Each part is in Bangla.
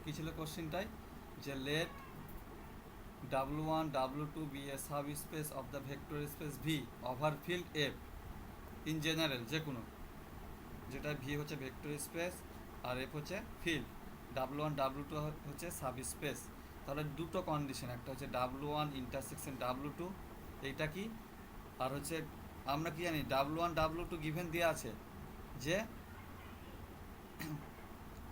কী ছিল কোশ্চেনটাই, যে late W1 W2 be a subspace of the vector space V over field F in general, যে কোনো, যেটা ভি হচ্ছে ভেক্টর স্পেস আর এফ হচ্ছে ফিল্ড, W1 W2 হচ্ছে সাব স্পেস। তাহলে দুটো কন্ডিশন, একটা হচ্ছে W1 ইন্টারসেকশন W2, এইটা কি, আর হচ্ছে আমরা কি জানি W1 W2 গিভেন দেওয়া আছে যে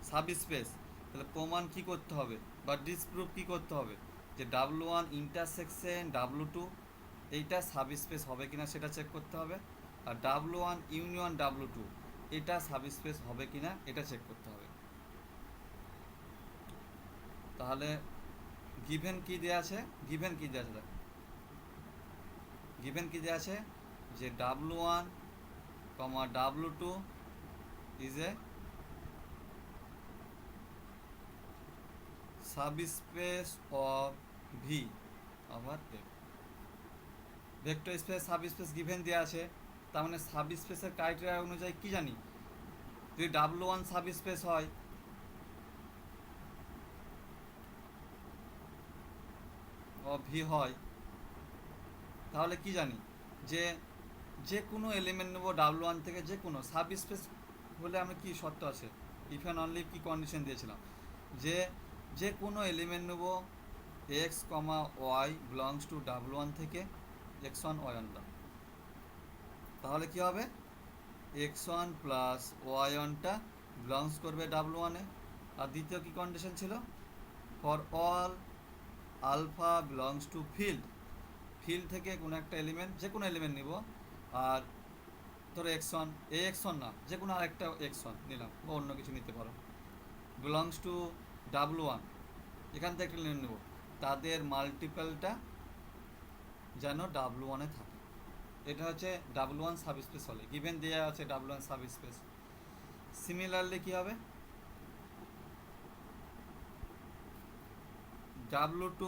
সাব স্পেস। তাহলে প্রমাণ কি করতে হবে বা ডিসপ্রুভ কি করতে হবে, যে W1 ইন্টারসেকশন W2 এইটা সাব স্পেস হবে কিনা সেটা চেক করতে হবে, আর W1 ইউনিয়ন W2 এটা সাব স্পেস হবে কিনা এটা চেক করতে হবে। তাহলে গিভেন কি দেওয়া আছে, গিভেন কি দেওয়া আছে দেখো, গিভেন কি দেওয়া আছে, যে W1 W2 is a subspace of V over F. Vector space subspace given দেওয়া আছে, তার মানে সাবস্পেসের ক্রাইটেরিয়া অনুযায়ী কি জানি, যদি W1 সাবস্পেস হয় অফ ভি হয়, তাহলে কি জানি, যে যে কোনো এলিমেন্ট নেবো W1 থেকে, যে কোনো সাবস্পেস হলে আমি কি শর্ত আছে, ইফ অ্যান্ড অনলি কি কন্ডিশন দিয়েছিলাম, যে যে কোনো এলিমেন্ট নেব x comma y belongs to W1 থেকে x1 y1 দাও, তাহলে কি হবে, x1 প্লাস y1টা বিলংস করবে W1-এ। আর দ্বিতীয় কি কন্ডিশন ছিল, for all alpha belongs to field, field থেকে কোনো একটা এলিমেন্ট, যে কোনো এলিমেন্ট নিব, আর ধরো x1, এই x1 না, যে কোনো আরেকটা x1 নিলাম বা অন্য কিছু নিতে পারো, বিলংস টু W1, এখান থেকে একটা নেব, তাদের মাল্টিপলটা যেন W1-এ থাকে। এটা হচ্ছে W1 সাবস্পেস হলে, গিভেন দেওয়া আছে W1 সাবস্পেস। সিমিলারলি কি হবে, W2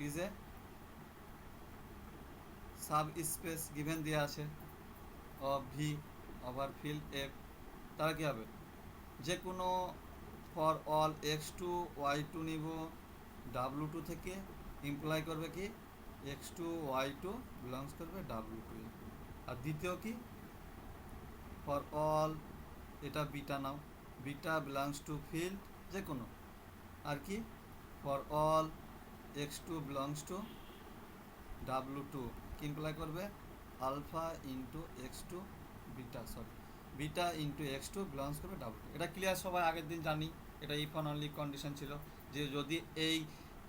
is a sub space given দেওয়া আছে of V over field F, তাহলে কী হবে, যে কোনো ফর অল x2 y2 নিব W2 থেকে, ইমপ্লাই করবে কি x2 y2 বিলংস করবে W2। আর দ্বিতীয় কি, ফর অল, এটা beta now, beta belongs to field, যে কোনো, আর কি for all x2 belongs to W2 কি ইমপ্লাই করবে alpha into x2 beta, sorry beta into x2 belongs করবে W2। এটা ক্লিয়ার সবাই আগের দিন জানি, এটা ইফ অ্যান্ড অনলি কন্ডিশন ছিল, যে যদি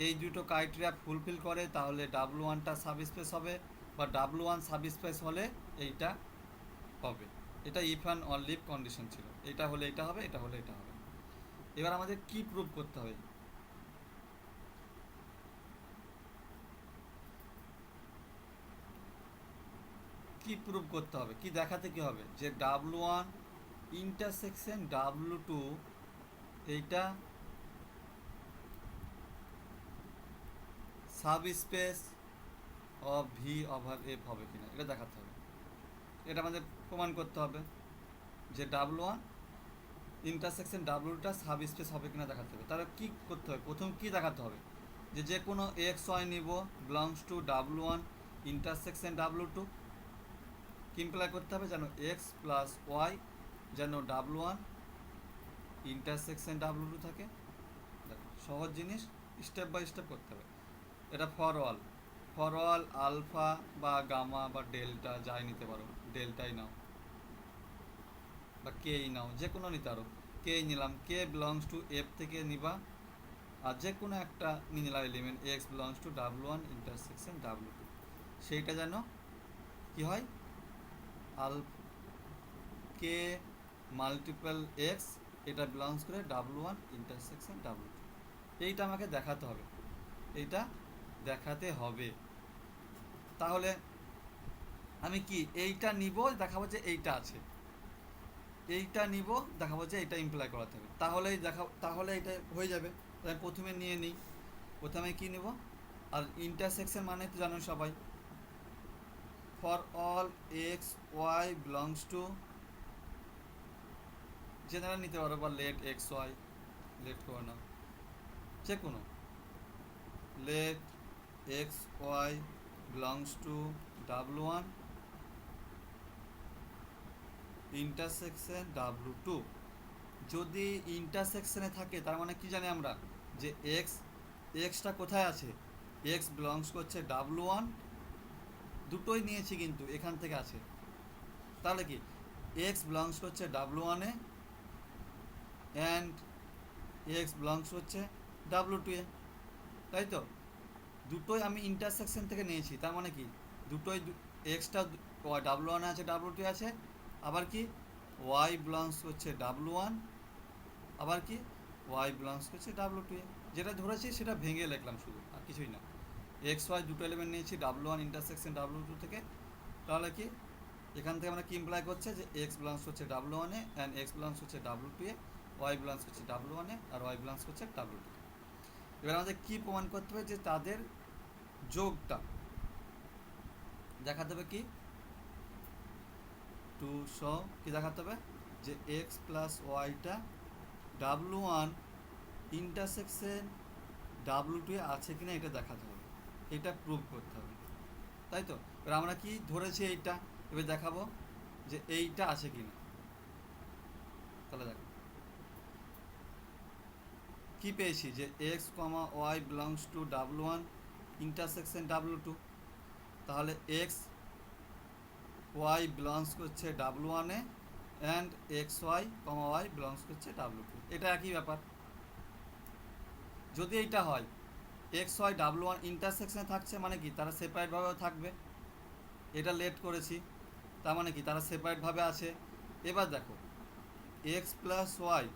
এই দুটো ক্রাইটেরিয়া ফুলফিল করে তাহলে W1টা সাবস্পেস হবে, বা W1 সাবস্পেস হলে এইটা হবে। এটা ইফ অ্যান্ড অনলি কন্ডিশন ছিল, এটা হলে এটা হবে, এটা হলে এটা হবে। এবার আমাদের কি প্রুভ করতে হবে, কি প্রুভ করতে হবে, কি দেখাতে কি হবে, যে W1 ইন্টারসেকশন W2 এইটা subspace of V over F হবে কিনা এটা দেখাতে হবে। এটা আমাদের প্রমাণ করতে হবে যে W1 ইন্টারসেকশন W2টা সাবস্পেস হবে কিনা দেখাতে হবে। তাহলে কী করতে হবে, প্রথম কি দেখাতে হবে, যে যে কোনো এক্স ওয়াই নিব belongs to W1 intersection W2, কি ইমপ্লাই করতে হবে, যেন এক্স প্লাস ওয়াই যেন W1 ইন্টারসেকশন W2 থাকে। দেখো সহজ জিনিস, স্টেপ বাই স্টেপ করতে হবে। এটা ফর অল আলফা বা গামা বা ডেল্টা যাই নিতে পারো, ডেল্টাই নাও বা কেই নাও, যে কোনো নিতে পারো, কে নিলাম, কে বিলংস টু এফ থেকে নিবা, আর যে কোনো একটা নিয়ে নিলাম element x belongs to W1 intersection W2, সেইটা যেন কি হয়, আল কে মাল্টিপল এক্স এটা বিলংস করে W1 ইন্টারসেকশন W2, এইটা আমাকে দেখাতে হবে, এইটা দেখাতে হবে। তাহলে আমি কি এইটা নিব, দেখাবো যে এইটা আছে, এইটা নিব দেখাবো যে এইটা ইমপ্লাই করাতে হবে, তাহলে এটা হয়ে যাবে। তাই প্রথমে নিয়ে নিই, প্রথমে কি নেব, আর ইন্টারসেকশন মানে তো জানো সবাই, for all x y belongs to, general নিতে পারো বা লেট এক্স ওয়াই লেট করে নাও যে কোনো, let x y belongs to W1 intersection W2। যদি ইন্টারসেকশনে থাকে তার মানে কি জানি আমরা যে এক্সটা কোথায় আছে, এক্স বিলংস করছে W1, দুটোই নিয়েছি কিন্তু এখান থেকে আছে, তাহলে কি এক্স বিলংস করছে W1-এ অ্যান্ড এক্স বিলংস করছে W2-এ, তাই তো? দুটোই আমি ইন্টারসেকশন থেকে নিয়েছি, তার মানে কি দুটোই এক্সটা W1-এ আছে, W2-এ আছে, আবার কি ওয়াই বিলংস করছে W1, আবার কি ওয়াই বিলংস করছে W2-এ। যেটা ধরেছি সেটা ভেঙে লিখলাম শুধু, আর কিছুই না। এক্স ওয়াই দুটো এলিমেন্ট নিয়েছি W1 ইন্টারসেকশন W2 থেকে, তাহলে কি এখান থেকে আমরা কি ইমপ্লাই করছে যে এক্স বিলংস করছে W1-এ অ্যান্ড এক্স বিলংস করছে W2-এ, ওয়াই বিলংস করছে W1-এ আর ওয়াই বিলংস করছে W2-এ। এবার আমাদের কি প্রমাণ করতে হবে যে তাদের যোগটা দেখাতে হবে, কি টু শো কি দেখাতে হবে যে এক্স প্লাস ওয়াইটা W1 ইন্টারসেকশন W2-এ আছে কিনা এটা দেখাতে হবে, এটা প্রুভ করতে হবে, তাই তো? এবার আমরা কি ধরেছি এইটা, এবার দেখাবো যে এইটা আছে কিনা। তাহলে দেখো কি পেয়েছি যে x comma y belongs to W1 intersection W2, তাহলে এক্স ওয়াই বিলংস করছে W1-এ and x y comma y belongs করছে W2, এটা একই ব্যাপার। যদি এইটা হয় এক্স ওয়াই W1 ইন্টারসেকশনে থাকছে মানে কি তারা সেপারেটভাবেও থাকবে, এটা লেট করেছি, তার মানে কি তারা সেপারেটভাবে আছে। এবার দেখো এক্স প্লাস ওয়াই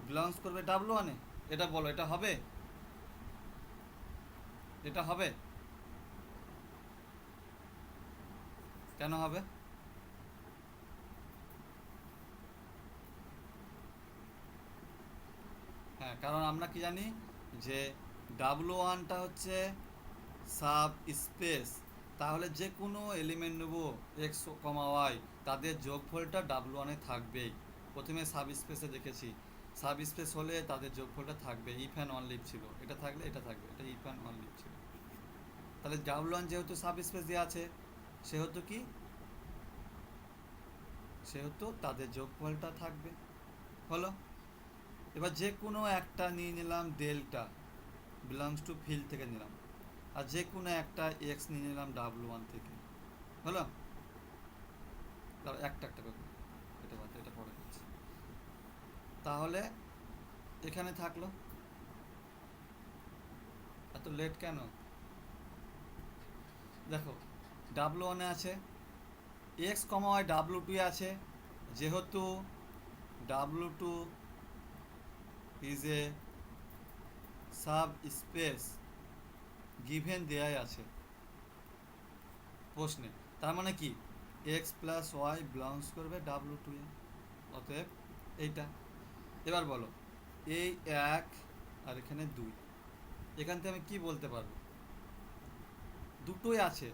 বিলংস করবে W1-এ, এটা বলো এটা হবে? এটা হবে? কেন হবে? হ্যাঁ, কারণ আমরা কি জানি যে W1টা হচ্ছে সাব স্পেস, তাহলে যে কোনো এলিমেন্ট নেব এক্স কমা ওয়াই তাদের যোগফলটা W1-এ থাকবেই। প্রথমে সাব স্পেসে দেখেছি, সাব স্পেস হলে তাদের যোগফলটা থাকবে, ইফ অ্যান্ড অনলি ছিল, এটা থাকলে এটা থাকবে, এটা ইফ অ্যান্ড অনলি ছিল। তাহলে W1 যেহেতু সাব স্পেস দেওয়া আছে সেহেতু কি, সেহেতু তাদের যোগফলটা থাকবে, হলো। এবার যে কোনো একটা নিয়ে নিলাম ডেল্টা বিলংস টু ফিল্ড থেকে নিলাম, আর যে কোনো একটা এক্স নিয়ে নিলাম W1 থেকে, হলো। তাহলে একটা একটা করে এটা বাদ, এটা পরে হচ্ছে, তাহলে এখানে থাকলো। এত লেট কেন? দেখো W1-এ আছে, এক্স কমা ওয়াই W2-এ আছে, যেহেতু W2 is a sub space given দেয়াই আছে প্রশ্নে, তার মানে কি এক্স প্লাস ওয়াই বিলংস করবে W2-এ, অতএব এইটা। এবার বলো এই এক আর এখানে দুই, এখান থেকে আমি কি বলতে পারবো, দুটোই আছে,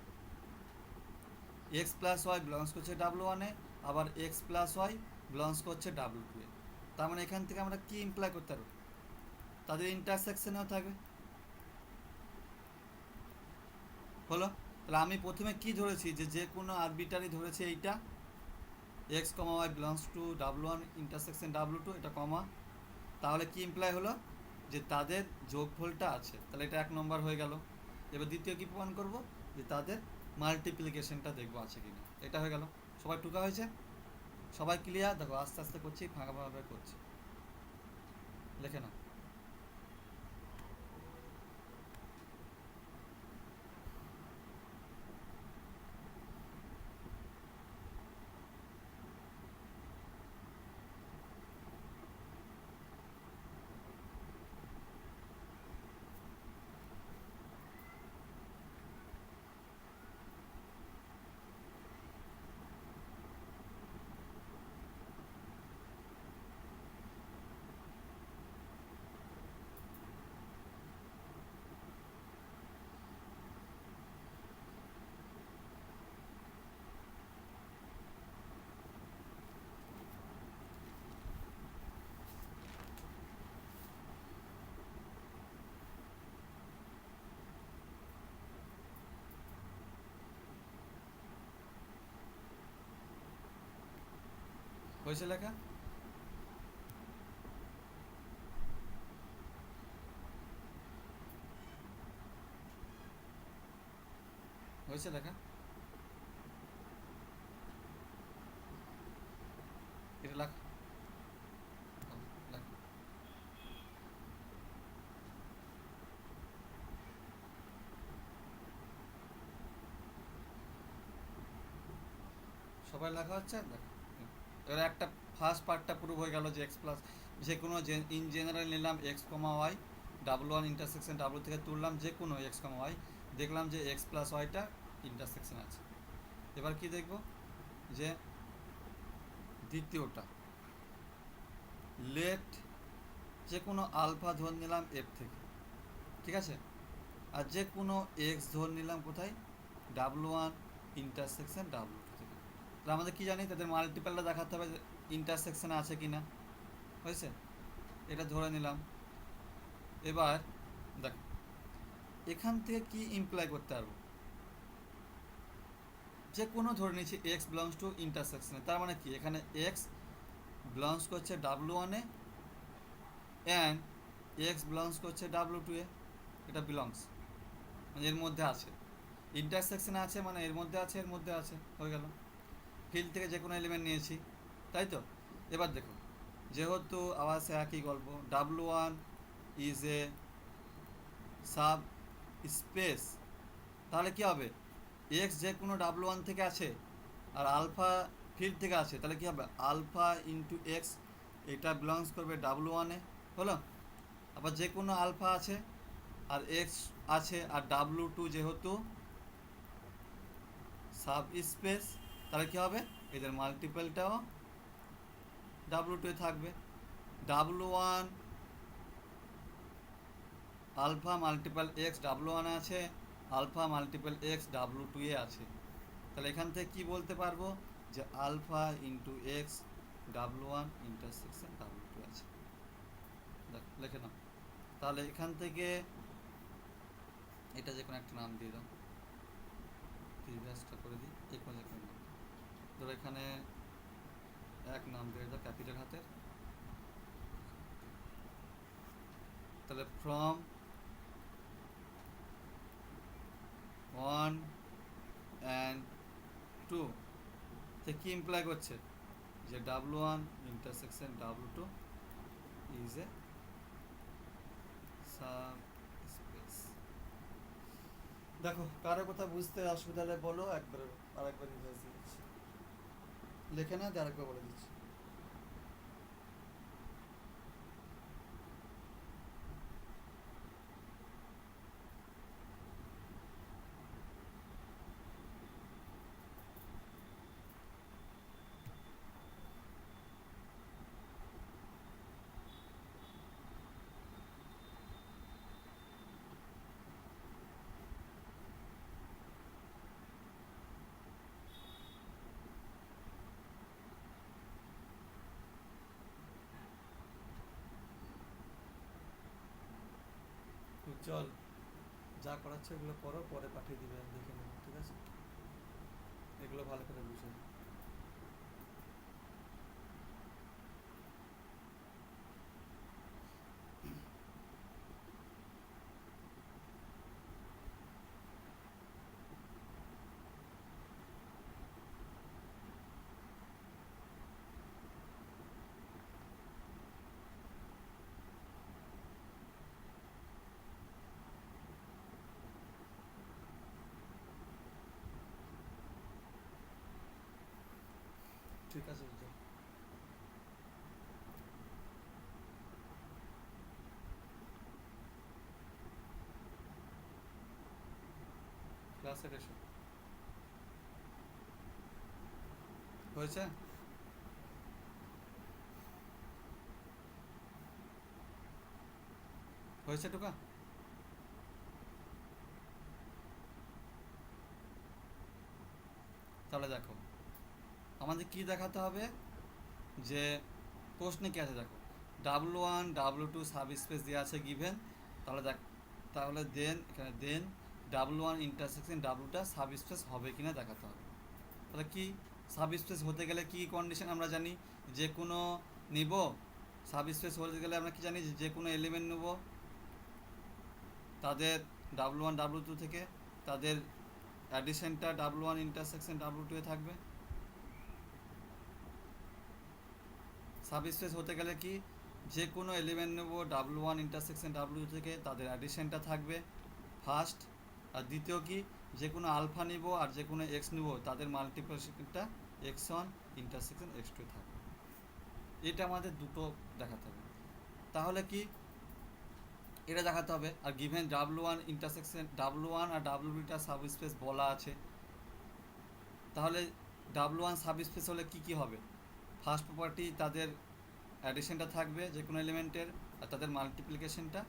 এক্স প্লাস ওয়াই বিলংস করছে W1-এ, আবার এক্স প্লাস ওয়াই বিলংস করছে W2-এ, তার মানে এখান থেকে আমরা কি ইমপ্লাই করতে পারবো, তাদের ইন্টারসেকশনেও থাকবে, হলো। তাহলে আমি প্রথমে কি ধরেছি যে যে কোনো আরবিটারি ধরেছি এইটা x comma y belongs to W1 intersection W2, এটা কমা, তাহলে কি ইমপ্লাই হলো যে তাদের যোগফলটা আছে, তাহলে এটা এক নম্বর হয়ে গেল। এবার দ্বিতীয় কি প্রমাণ করব যে তাদের মাল্টিপ্লিকেশনটা দেখবো আছে কিনা, এটা হয়ে গেল। সবাই টুকা হয়েছে? সবাই ক্লিয়ার? দেখো আস্তে আস্তে করছি, ফাঁকা ফাঁকা করছি, লেখে না। হয়েছে লেখা? হয়েছে লেখা? এটা লেখা, লেখা। সবাই লেখা হচ্ছে? দেখ, এবার একটা ফার্স্ট পার্টটা প্রুভ হয়ে গেল যে এক্স প্লাস যে কোনো ইন জেনারেল নিলাম x comma y, W one intersection W থেকে তুললাম যে কোনো এক্স কমা ওয়াই, দেখলাম যে এক্স প্লাস ওয়াইটা ইন্টারসেকশন আছে। এবার কি দেখব, যে দ্বিতীয়টা লেট যে কোনো আলফা ধরে নিলাম এফ থেকে, ঠিক আছে, আর যে কোনো এক্স ধরে নিলাম কোথায়, W one intersection W two থেকে। তাহলে আমাদের কী জানি, তাদের মাল্টিপ্যালটা দেখাতে হবে যে ইন্টারসেকশানে আছে কি না। হয়েছে? এটা ধরে নিলাম। এবার দেখ, এখান থেকে কি ইমপ্লাই করতে পারবো, যে কোনো ধরে নিচ্ছি এক্স বিলংস টু ইন্টারসেকশনে, তার মানে কি এখানে এক্স বিলংস করছে ডাব্লু ওয়ানে অ্যান্ড এক্স বিলংস করছে ডাব্লু টু এ। এটা বিলংস মানে এর মধ্যে আছে, ইন্টারসেকশনে আছে মানে এর মধ্যে আছে, এর মধ্যে আছে, হয়ে গেল। ফিল্ড থেকে যে কোনো এলিমেন্ট নিয়েছি, তাই তো। এবার দেখো, যেহেতু আবার সে একই গল্প, W one is a subspace, তাহলে কী হবে, এক্স যে কোনো ডাব্লু ওয়ান থেকে আছে আর আলফা ফিল্ড থেকে আছে, তাহলে কী হবে, আলফা ইন্টু এক্স এটা বিলংস করবে ডাব্লু ওয়ানে, হলো। আবার যে কোনো আলফা আছে আর এক্স আছে আর ডাব্লু টু যেহেতু সাব স্পেস, তাহলে কী হবে, এদের মাল্টিপলটাও ডাব্লু টু থাকবে। W one alpha multiple x W ওয়ানে আছে, alpha multiple x W two এ আছে। তাহলে এখান থেকে কী বলতে পারবো, যে alpha into x W one intersection W two আছে। দেখ লিখে নাও। তাহলে এখান থেকে এটা যে কোনো একটা নাম দিয়ে দাও, প্রিভিয়াসটা করে দিই, এই কোনো যে কোনো নাম ধরো, এখানে এক নাম দিয়ে দাও ক্যাপিটাল হাতের। তাহলে ফ্রম 1 and 2 তে কি ইমপ্লাই করছে, যে W one intersection W two is a subspace. দেখো কারো কথা বুঝতে অসুবিধা হলে বলো, আরেকবার রিভাইজ দিচ্ছি, লেখে না দিয়ে আরেকবার বলে দিচ্ছি। চল, যা করাচ্ছে এগুলো করো, পরে পাঠিয়ে দিবে, দেখে নেবো, ঠিক আছে, এগুলো ভালো করে বুঝে। ঠিক আছে, বুঝো। ক্লাসে এসো, হয়েছে? হয়েছে টুকা? তাহলে দেখো, আমাদের কি দেখাতে হবে, যে প্রশ্নে কী আছে দেখো, W one W two subspace দেওয়া আছে গিভেন, তাহলে দেখ, তাহলে দেন এখানে দেন ডাব্লু ওয়ান ইন্টারসেকশন ডাব্লুটা সাব স্পেস হবে কিনা দেখাতে হবে। তাহলে কি সাবস্পেস হতে গেলে কি কন্ডিশন আমরা জানি, যে কোনো নিব সাবস্পেস হতে গেলে আমরা কি জানি, যে কোনো এলিমেন্ট নেব তাদের W1 W2 থেকে, তাদের অ্যাডিশনটা W1 ইন্টারসেকশন W2 এ থাকবে। সাবস্পেস হতে গেলে কি, যে কোনো এলিমেন্ট নেব W1 ইন্টারসেকশন W2 থেকে, তাদের অ্যাডিশনটা থাকবে ফার্স্ট। আর দ্বিতীয় কি, যে কোনো আলফা নিব আর যে কোনো এক্স নিব তাদের মাল্টিপ্লিকেশনটা x1 ইন্টারসেকশন x2 থাকবে। এটা আমাদের দুটো দেখাতে হবে। তাহলে কি এটা দেখাতে হবে। আর গিভেন W1 ইন্টারসেকশন W1 আর W2টা সাবস্পেস বলা আছে, তাহলে W1 সাবস্পেস হলে কি কি হবে, ফার্স্ট প্রপার্টি তাদের অ্যাডিশনটা থাকবে যে কোনো এলিমেন্টের, আর তাদের মাল্টিপ্লিকেশনটা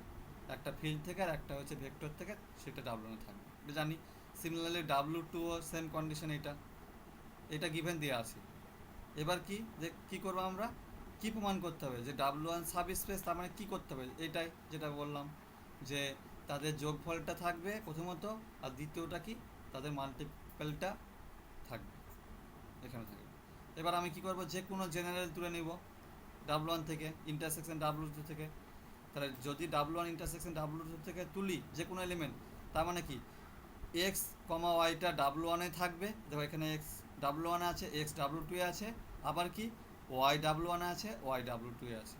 একটা ফিল্ড থেকে আর একটা হচ্ছে ভেক্টর থেকে, সেটা W1 থাকবে, এটা জানি। সিমিলারলি W2ও সেম কন্ডিশন, এটা গিভেন দেওয়া আছে। এবার কি, যে কী করবো আমরা, কি প্রমাণ করতে হবে, যে W1 সাবস্পেস, তার মানে কী করতে হবে, এটাই যেটা বললাম, যে তাদের যোগফলটা থাকবে প্রথমত, আর দ্বিতীয়টা কি, তাদের মাল্টিপলটা থাকবে, এখানে থাকবে। এবার আমি কি করব, যে কোনো জেনারেল তুলে নিব W1 থেকে ইন্টারসেকশন W2 থেকে। তাহলে যদি W1 ইন্টারসেকশন W2 থেকে তুলি যে কোনো এলিমেন্ট, তার মানে কি এক্স কমা ওয়াইটা W1 এ থাকবে, দেখো এখানে এক্স W1 আছে, এক্স W2 এ আছে, আবার কি ওয়াই W1 আছে, ওয়াই W2 এ আছে,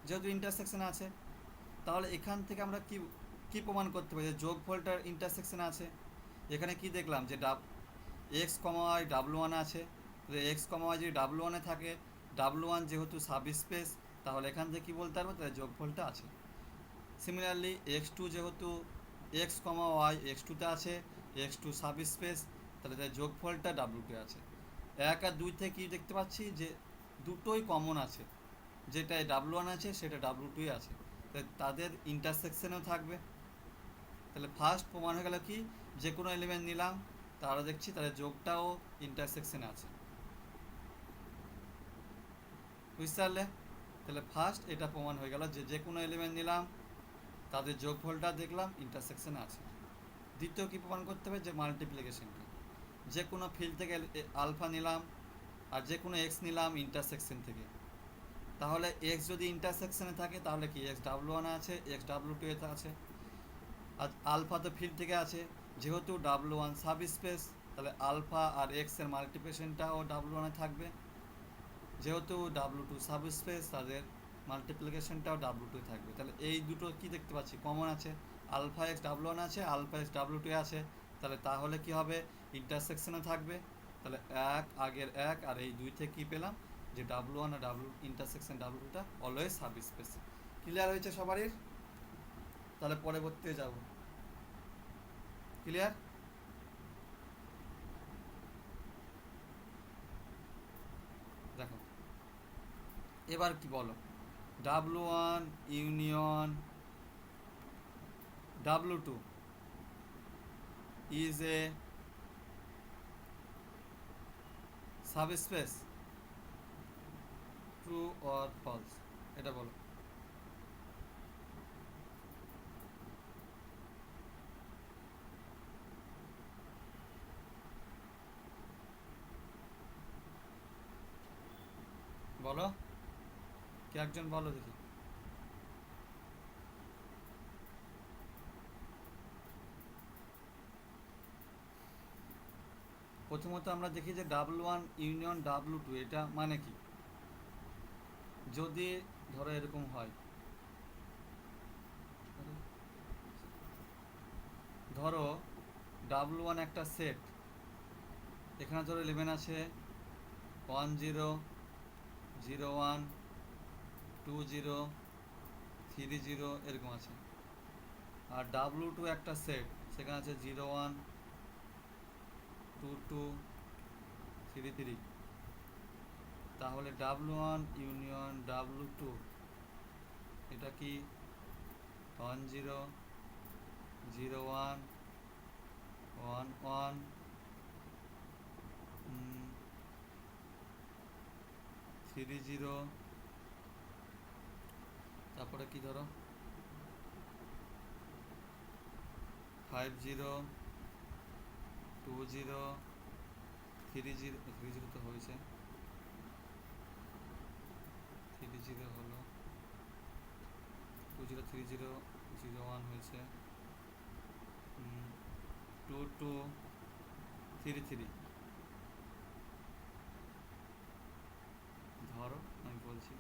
যেহেতু ইন্টারসেকশন আছে। তাহলে এখান থেকে আমরা কি কি প্রমাণ করতে পারি, যে যোগফলটার ইন্টারসেকশন আছে। এখানে কি দেখলাম, যে এক্স কমা ওয়াই W1 আছে, এক্স কমা ওয়াই যদি W1 এ থাকে, W1 যেহেতু সাবস্পেস, তাহলে এখান থেকে কী বলতে পারবো, তাহলে যোগফলটা আছে। সিমিলারলি x2 যেহেতু এক্স কমা ওয়াই x2তে আছে, x2 সাবস্পেস, তাহলে তার যোগফলটা W2 আছে। 1 আর 2 থেকে কী দেখতে পাচ্ছি, যে দুটোই কমন আছে, যেটা W1 আছে সেটা W2 আছে, তাদের ইন্টারসেকশনেও থাকবে। তাহলে ফার্স্ট প্রমাণ হয়ে গেল কি, যে কোনো এলিমেন্ট নিলাম, তারা দেখছি তাদের যোগটাও ইন্টারসেকশনে আছে, বুঝতে পারলে। তাহলে ফার্স্ট এটা প্রমাণ হয়ে গেল, যে যে কোনো এলিমেন্ট নিলাম তাদের যোগফলটা দেখলাম ইন্টারসেকশনে আছে। দ্বিতীয় কী প্রমাণ করতে হবে, যে মাল্টিপ্লিকেশনটা, যে কোনো ফিল্ড থেকে আলফা নিলাম আর যে কোনো এক্স নিলাম ইন্টারসেকশন থেকে, তাহলে এক্স যদি ইন্টারসেকশনে থাকে তাহলে কি এক্স W1 আছে, এক্স W2 এ আছে, আর আলফা তো ফিল্ড থেকে আছে, যেহেতু W1 সাবস্পেস, তাহলে আলফা আর এক্সের মাল্টিপ্লিকেশনটাও W1 এ থাকবে, যেহেতু W2 সাবস্পেস, তাদের মাল্টিপ্লিকেশনটাও W2 থাকবে। তাহলে এই দুটো কি দেখতে পাচ্ছি, কমন আছে, আলফা এক্স W1 আছে, আলফা এক্স W2 আছে, তাহলে কি হবে, ইন্টারসেকশনে থাকবে। তাহলে আগের এক আর এই দুই থেকে কী পেলাম, যে W1 আর ইন্টারসেকশন W2টা অলওয়েজ সাবস্পেস। ক্লিয়ার হয়েছে সবারই? তাহলে পরবর্তীতে যাব। ক্লিয়ার? দেখো এবার কি বলো, W1 union W2 is a subspace, true or false, এটা বলো। বলো, কে একজন বলো দেখি। প্রথমত আমরা দেখি যে W1 ইউনিয়ন W2 এটা মানে কি, যদি ধরো এরকম হয়, ধরো W1 একটা সেট, এখানে ধরো 11 আছে, 1 0 0 1 2 0 3 0 এরকম আছে। আর W2 একটা সেট, সেখানে আছে 0 1 2 2 3 3। তাহলে W1 ইউনিয়ন W2 এটা কি 1 0 0 1 1 1 3 0, তারপরে কি ধরো 5 0 2 0 3 0 তো হয়েছে, 3 0 হলো, 2 0 3 0 0 1 হয়েছে, 2 2 3 3। ধরো আমি বলছি,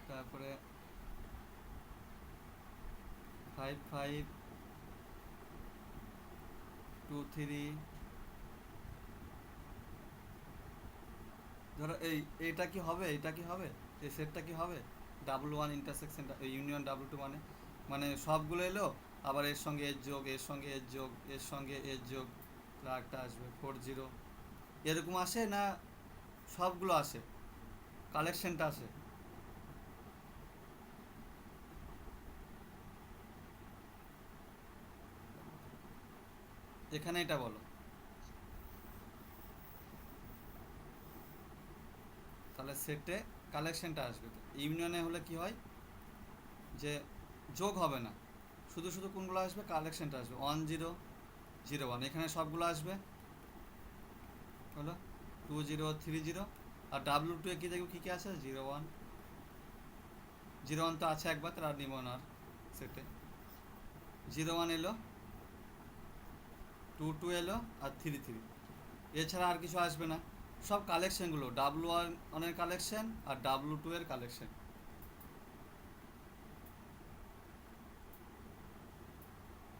তারপরে 5 5 2 3। ধরো এইটা কি হবে, এটা কি হবে, এই সেটটা কি হবে, W1 ইন্টারসেকশন ইউনিয়ন W2, মানে সবগুলো এলো, আবার এর সঙ্গে এর যোগ, এর সঙ্গে এর যোগ, এর সঙ্গে এর যোগ, তাহলে একটা আসবে 4 0। এরকম আসে না সবগুলো আসে, কালেকশনটা আসে? এখানে এটা বলো, তাহলে সেটে কালেকশনটা আসবে। তো ইউনিয়নে হলে কি হয়, যে যোগ হবে না, শুধু শুধু কোনগুলো আসবে, কালেকশনটা আসবে, 1 0 0 1, এখানে সবগুলো আসবে হলো 2 0 3 0। আর W2 এ কি দেখবো, কী কী আছে, 0 1 0 1 তো আছে একবার, তার আর নিব না, আর সেটে 0 1 এলো, 2 2 এলো, আর 3 3। এছাড়া আর কিছু আসবে না, সব কালেকশনগুলো W1 এর কালেকশন আর W2 এর কালেকশন।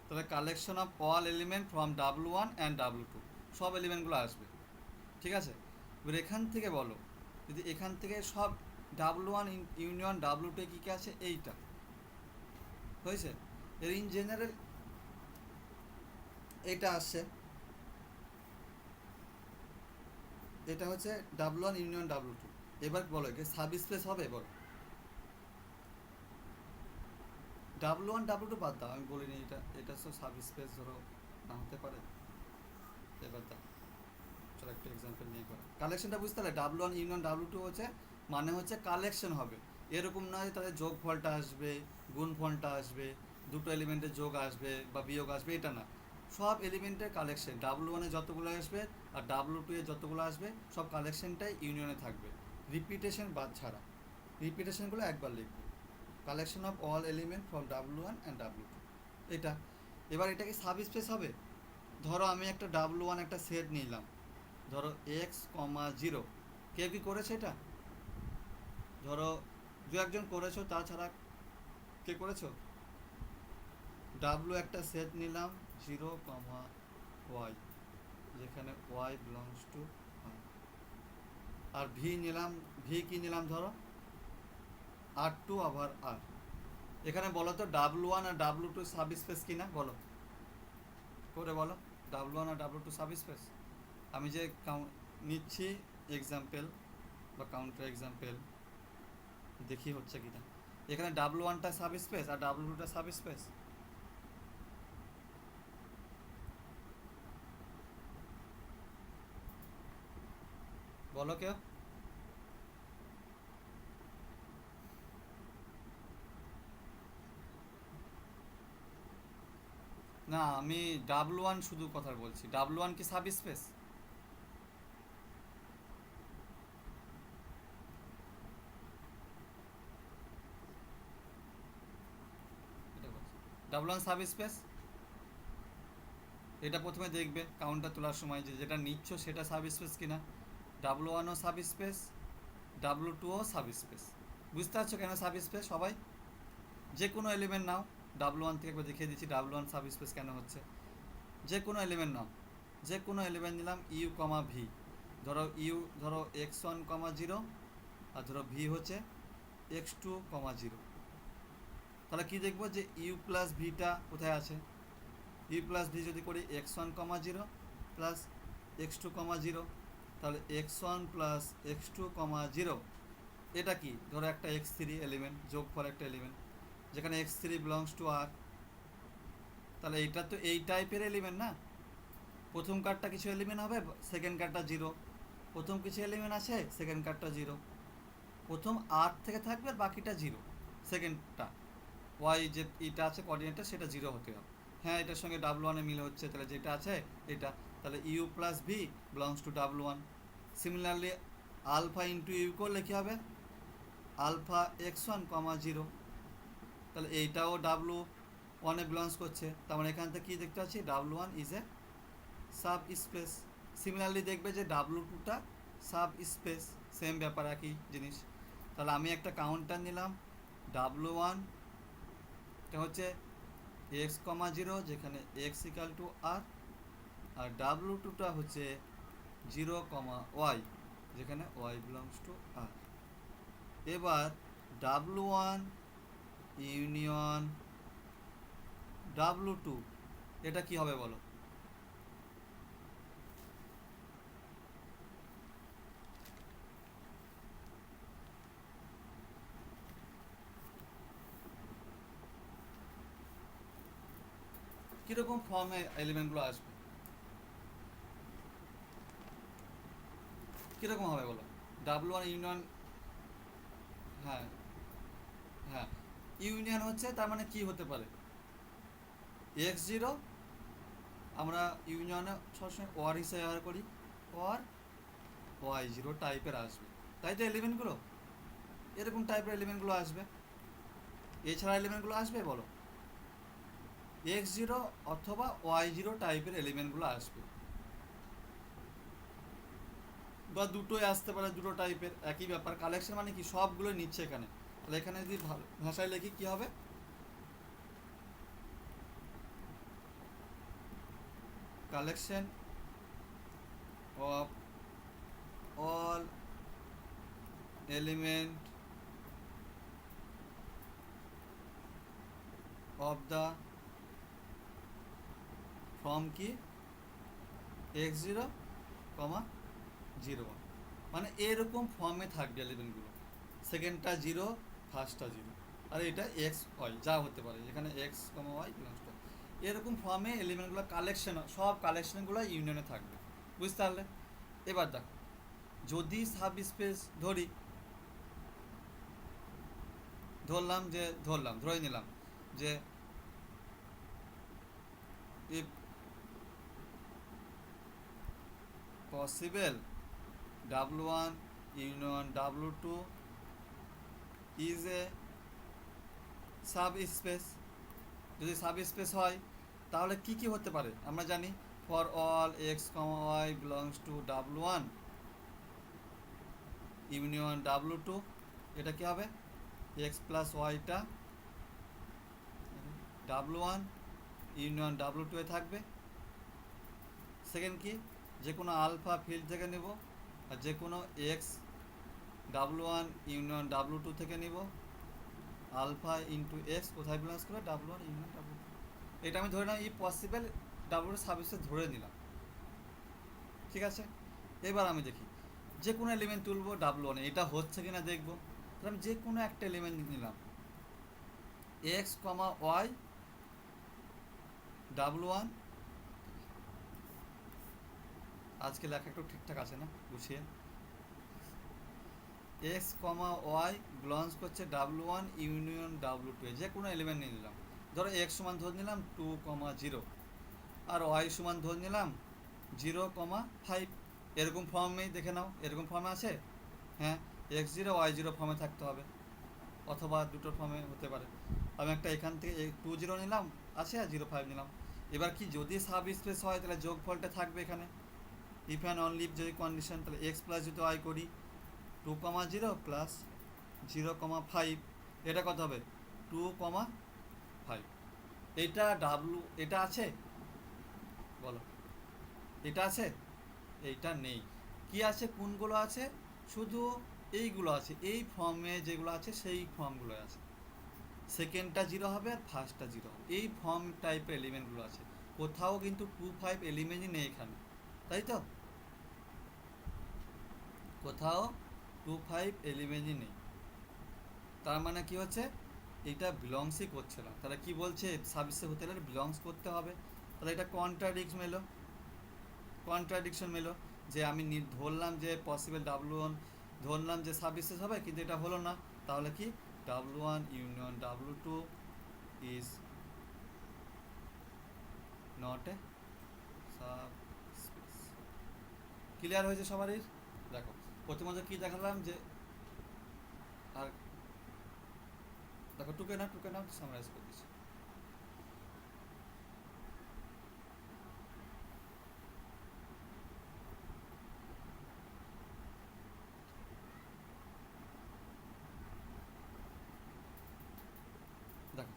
তাহলে collection of all element from W1 and W2, সব এলিমেন্টগুলো আসবে, ঠিক আছে। এবার এখান থেকে বলো, যদি এখান থেকে সব W1 ইউনিয়ন W2 কী কী আছে, এইটা হয়েছে। এর ইন জেনারেল এটা আসছে, এটা হচ্ছে W1 ইউনিয়ন W2। এবার বলো একে সাব স্পেস হবে, বলো। W1 W2 বাদ দাও, আমি বলিনি, এটা তো সাব স্পেস ধরো না হতে পারে। এবার দাও, চলো একটা এক্সাম্পল নিয়ে করা, কালেকশনটা বুঝতে পারলে, W1 ইউনিয়ন W2 হচ্ছে, মানে হচ্ছে কালেকশন হবে। এরকম নয় তাদের যোগ ফলটা আসবে, গুণ ফলটা আসবে, দুটো এলিমেন্টের যোগ আসবে বা বিয়োগ আসবে, এটা না, সব এলিমেন্টের কালেকশন W1 এ যতগুলো আসবে আর W2 এ যতগুলো আসবে, সব কালেকশনটাই ইউনিয়নে থাকবে, রিপিটেশন বাদ ছাড়া। রিপিটেশনগুলো একবার লিখবে, collection of all element from W1 and W2, এটা। এবার এটা কি সাব স্পেস হবে? ধরো আমি একটা W1 একটা সেট নিলাম, ধরো x, 0। কেউ কি করেছে এটা? ধরো দু একজন করেছো, তাছাড়া কে করেছো? W একটা সেট নিলাম 0, y, যেখানে y বিলংস টু r। আর v নিলাম, v কি নিলাম, ধরো R2 আবার r। এখানে বলো তো W1 আর W2 সাব স্পেস কিনা, বলো করে বলো, W1 আর W2 সাব স্পেস। আমি যে নিচ্ছি এক্সাম্পল বা কাউন্টার এক্সাম্পল, দেখি হচ্ছে কিনা। এখানে W1টা সাব স্পেস আর W2টা সাব স্পেস, বলো কেউ। না, আমি W1 শুধু কথা বলছি, W1 কি সাব স্পেস? এটা বলছি, W1 সাব স্পেস। এটা প্রথমে দেখবে কাউন্টার তোলার সময় যে যেটা নিচ্ছ সেটা সাব স্পেস কিনা। W1ও সাব স্পেস, W2ও সাব স্পেস। বুঝতে পারছো কেন সাব স্পেস? সবাই যে কোনো এলিমেন্ট নাও, W1 থেকে একবার দেখিয়ে দিচ্ছি W1 সাব স্পেস কেন হচ্ছে। যে কোনো এলিমেন্ট নাও, যে কোনো এলিমেন্ট নিলাম ইউ কমা ভি, ধরো ইউ ধরো x1, 0, আর ধরো ভি হচ্ছে x2, 0। তাহলে কি দেখবো, যে ইউ প্লাস ভিটা কোথায় আছে, ইউ প্লাস ভি যদি করি x1, 0 প্লাস x2, 0, তাহলে x1 প্লাস x2, 0, এটা কি, ধরো একটা x3 এলিমেন্ট, যোগ ফর একটা এলিমেন্ট, যেখানে x3 বিলংস টু r। তাহলে এইটা তো এই টাইপের এলিমেন্ট না, প্রথম কার্ডটা কিছু এলিমেন্ট হবে, সেকেন্ড কার্ডটা 0, প্রথম কিছু এলিমেন্ট আছে, সেকেন্ড কার্ডটা 0, প্রথম আর থেকে থাকবে আর বাকিটা 0, সেকেন্ডটা ওয়াই যে ইটা আছে কোঅর্ডিনেটটা সেটা 0 হতে হবে। হ্যাঁ এটার সঙ্গে ডাব্লু ওয়ানের মিল হচ্ছে, তাহলে যেটা আছে এটা, তাহলে u plus v belongs to W one. Similarly alpha into u করলে কী হবে, alpha x one comma zero, তাহলে এইটাও ডাব্লু ওয়ানে বিলংস করছে, তার মানে এখান থেকে কী দেখতে পাচ্ছি, W one is a sub space. Similarly দেখবে যে ডাব্লু টুটা সাব স্পেস, সেম ব্যাপার একই জিনিস। তাহলে আমি একটা কাউন্টার নিলাম, ডাব্লু ওয়ান এটা হচ্ছে এক্স কমা জিরো, যেখানে x equal to R W টুটা হচ্ছে জিরো কমা ওয়াই, যেখানে ওয়াই বিলংস টু আর। এবার W one union W two, এটা কি হবে বলো? কীরকম ফর্মে এলিমেন্টগুলো আসবে, কীরকম হবে বলো? ডাব্লু ওয়ান ইউনিয়ন, হ্যাঁ হ্যাঁ ইউনিয়ন হচ্ছে, তার মানে কি হতে পারে, এক্স জিরো আমরা ইউনিয়নে সবসময় ওয়ার হিসেবে ব্যবহার করি, ওয়ার ওয়াই জিরো টাইপের আসবে, তাই তো এলিমেন্টগুলো এরকম টাইপের এলিমেন্টগুলো আসবে। এছাড়া এলিমেন্টগুলো আসবে বলো, এক্স জিরো অথবা ওয়াই জিরো টাইপের এলিমেন্টগুলো আসবে, বা দুটোই আসতে পারে, দুটো টাইপের একই ব্যাপার। কালেকশন মানে কি, সবগুলো নিচ্ছে এখানে, তাহলে এখানে যদি ভাষায় লিখি কি হবে, collection of all element of the form কি x zero comma zero one, মানে এরকম ফর্মে থাকবে এলিমেন্টগুলো, সেকেন্ডটা জিরো ফার্স্টটা জিরো, আর এটা এক্স ওয়াই যা হতে পারে, এখানে x comma y belongs to, এরকম ফর্মে এলিমেন্টগুলো কালেকশন, সব কালেকশনগুলো ইউনিয়নে থাকবে, বুঝতে পারলে? এবার দেখো, যদি সাব স্পেস ধরে নিলাম যে if possible W one union W two is a subspace, যদি সাব স্পেস হয় তাহলে কি কি হতে পারে আমরা জানি, for all x comma y belongs to W one union W two, এটা কি হবে, এক্স প্লাস ওয়াইটা W one union W two এ থাকবে। সেকেন্ড কি, যে কোনো আলফা ফিল্ড থেকে নেব, আর যে কোনো x W one union W two থেকে নিব, আলফা ইন্টু এক্স কোথায় বিলংস করে, W one union W two, এটা আমি ধরে নিলাম ই পসিবল ডাব্লু সার্ভিসে ধরে নিলাম, ঠিক আছে? এবার আমি দেখি যে কোনো এলিমেন্ট তুলবো ডাব্লু ওয়ানে, এটা হচ্ছে কিনা দেখবো, তাহলে আমি যে কোনো একটা এলিমেন্ট নিলাম, x comma y W one, আজকে লেখা একটু ঠিকঠাক আছে না গুছিয়ে, এক্স কমা ওয়াই বিলংস করছে W one union W two, যে কোনো এলিমেন্ট নিয়ে নিলাম, ধরো এক্স সমান ধরে নিলাম টু কমা জিরো, আর ওয়াই সমান ধরে নিলাম জিরো কমা ফাইভ, এরকম ফর্মেই দেখে নাও, এরকম ফর্মে আছে, হ্যাঁ এক্স জিরো ওয়াই জিরো ফর্মে থাকতে হবে, অথবা দুটো ফর্মে হতে পারে। আমি একটা এখান থেকে টু জিরো নিলাম আছে, আর জিরো ফাইভ নিলাম। এবার কি, যদি সাব স্পেস হয় তাহলে যোগফলটা থাকবে এখানে, ইফ অ্যান্ড অনলি ইফ যদি কন্ডিশন, তাহলে এক্স প্লাস যদি ওয়াই করি two comma zero plus zero comma five, এটা কত হবে, টু কমা ফাইভ। এটা ডাব্লু, এটা আছে বলো, এটা আছে, এইটা নেই, কি আছে, কোনগুলো আছে, শুধু এইগুলো আছে, এই ফর্মে যেগুলো আছে সেই ফর্মগুলো আছে, সেকেন্ডটা জিরো হবে আর ফার্স্টটা জিরো হবে, এই ফর্ম টাইপের এলিমেন্টগুলো আছে, কোথাও কিন্তু টু ফাইভ এলিমেন্টই নেই এখানে, তাই তো, কোথাও টু ফাইভ এলিমেন্টই নেই, তার মানে কি হচ্ছে, এটা বিলংসই করছে না, তাহলে কি বলছে, সাবস্পেস হতে গেলে বিলংস করতে হবে, তাহলে এটা কন্ট্রাডিকশন মেলো, যে আমি ধরলাম যে পসিবল ডাব্লু ওয়ান, ধরলাম যে সাবস্পেস হবে, কিন্তু এটা হলো না, তাহলে কি W one union W two is not a subspace. Clear হয়েছে সবারই? দেখো প্রথমত কি দেখালাম যে, আর দেখো টুকে নাও সামারাইজ করে দিচ্ছি। দেখো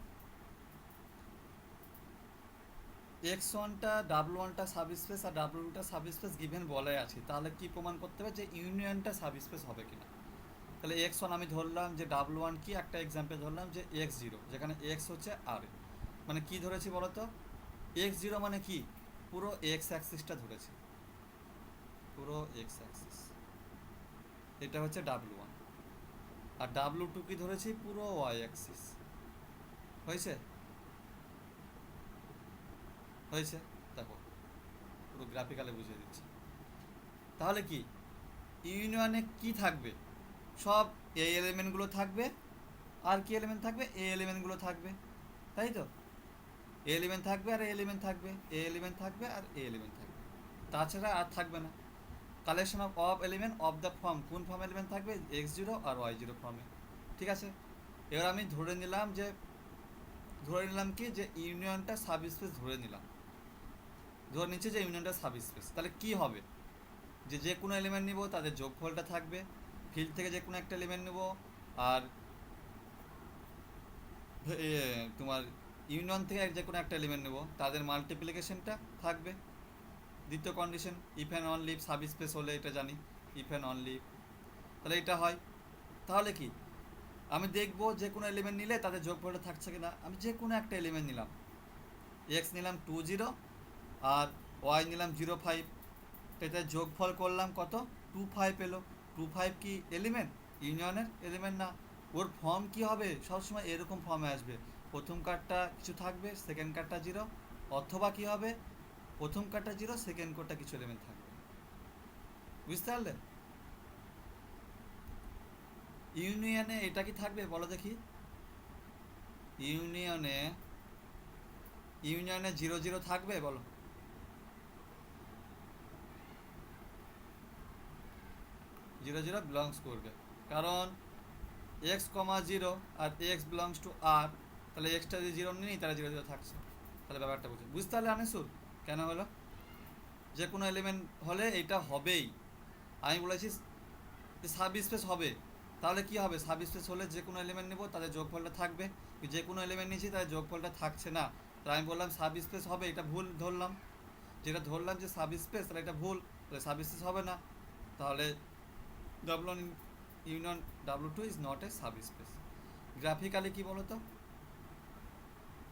এক্স ওয়ানটা ডাব্লু ওয়ানটা সাব স্পেস আর ডাব্লু টুটা সাব স্পেস গিভেন বলাই আছে, তাহলে কি প্রমাণ করতে হবে যে ইউনিয়নটা সাব স্পেস হবে কিনা। তাহলে এক্স ওয়ান আমি ধরলাম যে ডাব্লু ওয়ান কি, একটা এক্সাম্পল ধরলাম যে এক্স জিরো, যেখানে এক্স হচ্ছে আর, মানে কি ধরেছি বলো তো, এক্স জিরো মানে কি, পুরো এক্স অ্যাক্সিসটা ধরেছি, পুরো এক্স অ্যাক্সিস, এটা হচ্ছে ডাব্লু ওয়ান। আর ডাব্লু টু কি ধরেছি, পুরো ওয়াই অ্যাক্সিস। হয়েছে? হয়েছে? দেখো পুরো গ্রাফিক্যালে বুঝিয়ে দিচ্ছি। তাহলে কি ইউনিয়নে কি থাকবে, সব এই এলিমেন্টগুলো থাকবে, আর কি এলিমেন্ট থাকবে, এ এলিমেন্টগুলো থাকবে, তাই তো, এ এলিমেন্ট থাকবে আর এ এলিমেন্ট থাকবে, এ এলিমেন্ট থাকবে আর এ এলিমেন্ট থাকবে, তাছাড়া আর থাকবে না। Collection of element of the form, কোন ফর্ম এলিমেন্ট থাকবে, এক্স জিরো আর ওয়াই জিরো ফর্মে। ঠিক আছে, এবার আমি ধরে নিলাম কি যে ইউনিয়নটা সাব স্পেস ধরে নিলাম, ধরে নিচ্ছে যে ইউনিয়নটা সাব স্পেস। তাহলে কি হবে, যে কোনো এলিমেন্ট নিব তাদের যোগফলটা থাকবে, ফিল্ড থেকে যে কোনো একটা এলিমেন্ট নেব, আর তোমার ইউনিয়ন থেকে যে কোনো একটা এলিমেন্ট নেব তাদের মাল্টিপ্লিকেশনটা থাকবে। দ্বিতীয় condition, if and only if sub space হলে এটা জানি, ইফ অ্যান্ড অনলি ইফ, তাহলে এটা হয়। তাহলে কি আমি দেখব যে কোনো এলিমেন্ট নিলে তাদের যোগফলটা থাকছে কিনা। আমি যে কোনো একটা এলিমেন্ট নিলাম, এক্স নিলাম 2 0 আর ওয়াই নিলাম 0 5, এটা যোগফল করলাম কত, 2 5 এলো। 2 5 কি এলিমেন্ট, ইউনিয়নের এলিমেন্ট না। ওর ফর্ম কি হবে, সবসময় এরকম ফর্মে আসবে, প্রথম কার্ডটা কিছু থাকবে, সেকেন্ড কার্ডটা 0, অথবা কি হবে, প্রথম কার্ডটা 0, সেকেন্ড কার্ডটা কিছু এলিমেন্ট থাকবে। বুঝতে পারলে? ইউনিয়নে এটা কি থাকবে বলো দেখি, ইউনিয়নে 0 0 থাকবে বলো, 0 0 বিলংস করবে, কারণ এক্স কমা 0 আর এক্স বিলংস টু আর, তাহলে এক্সটা যদি 0 নিই তাহলে 0 0 থাকছে। তাহলে ব্যাপারটা বুঝে, বুঝতে পারলে আনিসুর কেন হলো, যে কোনো এলিমেন্ট হলে এটা হবেই। আমি বলেছি যে সাব স্পেস হবে, তাহলে কি হবে, সাব স্পেস হলে যে কোনো এলিমেন্ট নেব তাদের যোগফলটা থাকবে, যে কোনো এলিমেন্ট নিয়েছি তাদের যোগফলটা থাকছে না, তাই আমি বললাম সাব স্পেস হবে, এটা ভুল ধরলাম, যেটা ধরলাম যে সাব স্পেস, তাহলে এটা ভুল, তাহলে সাব স্পেস হবে না। তাহলে W one union W two is not a subspace. Graphically কি বলো তো,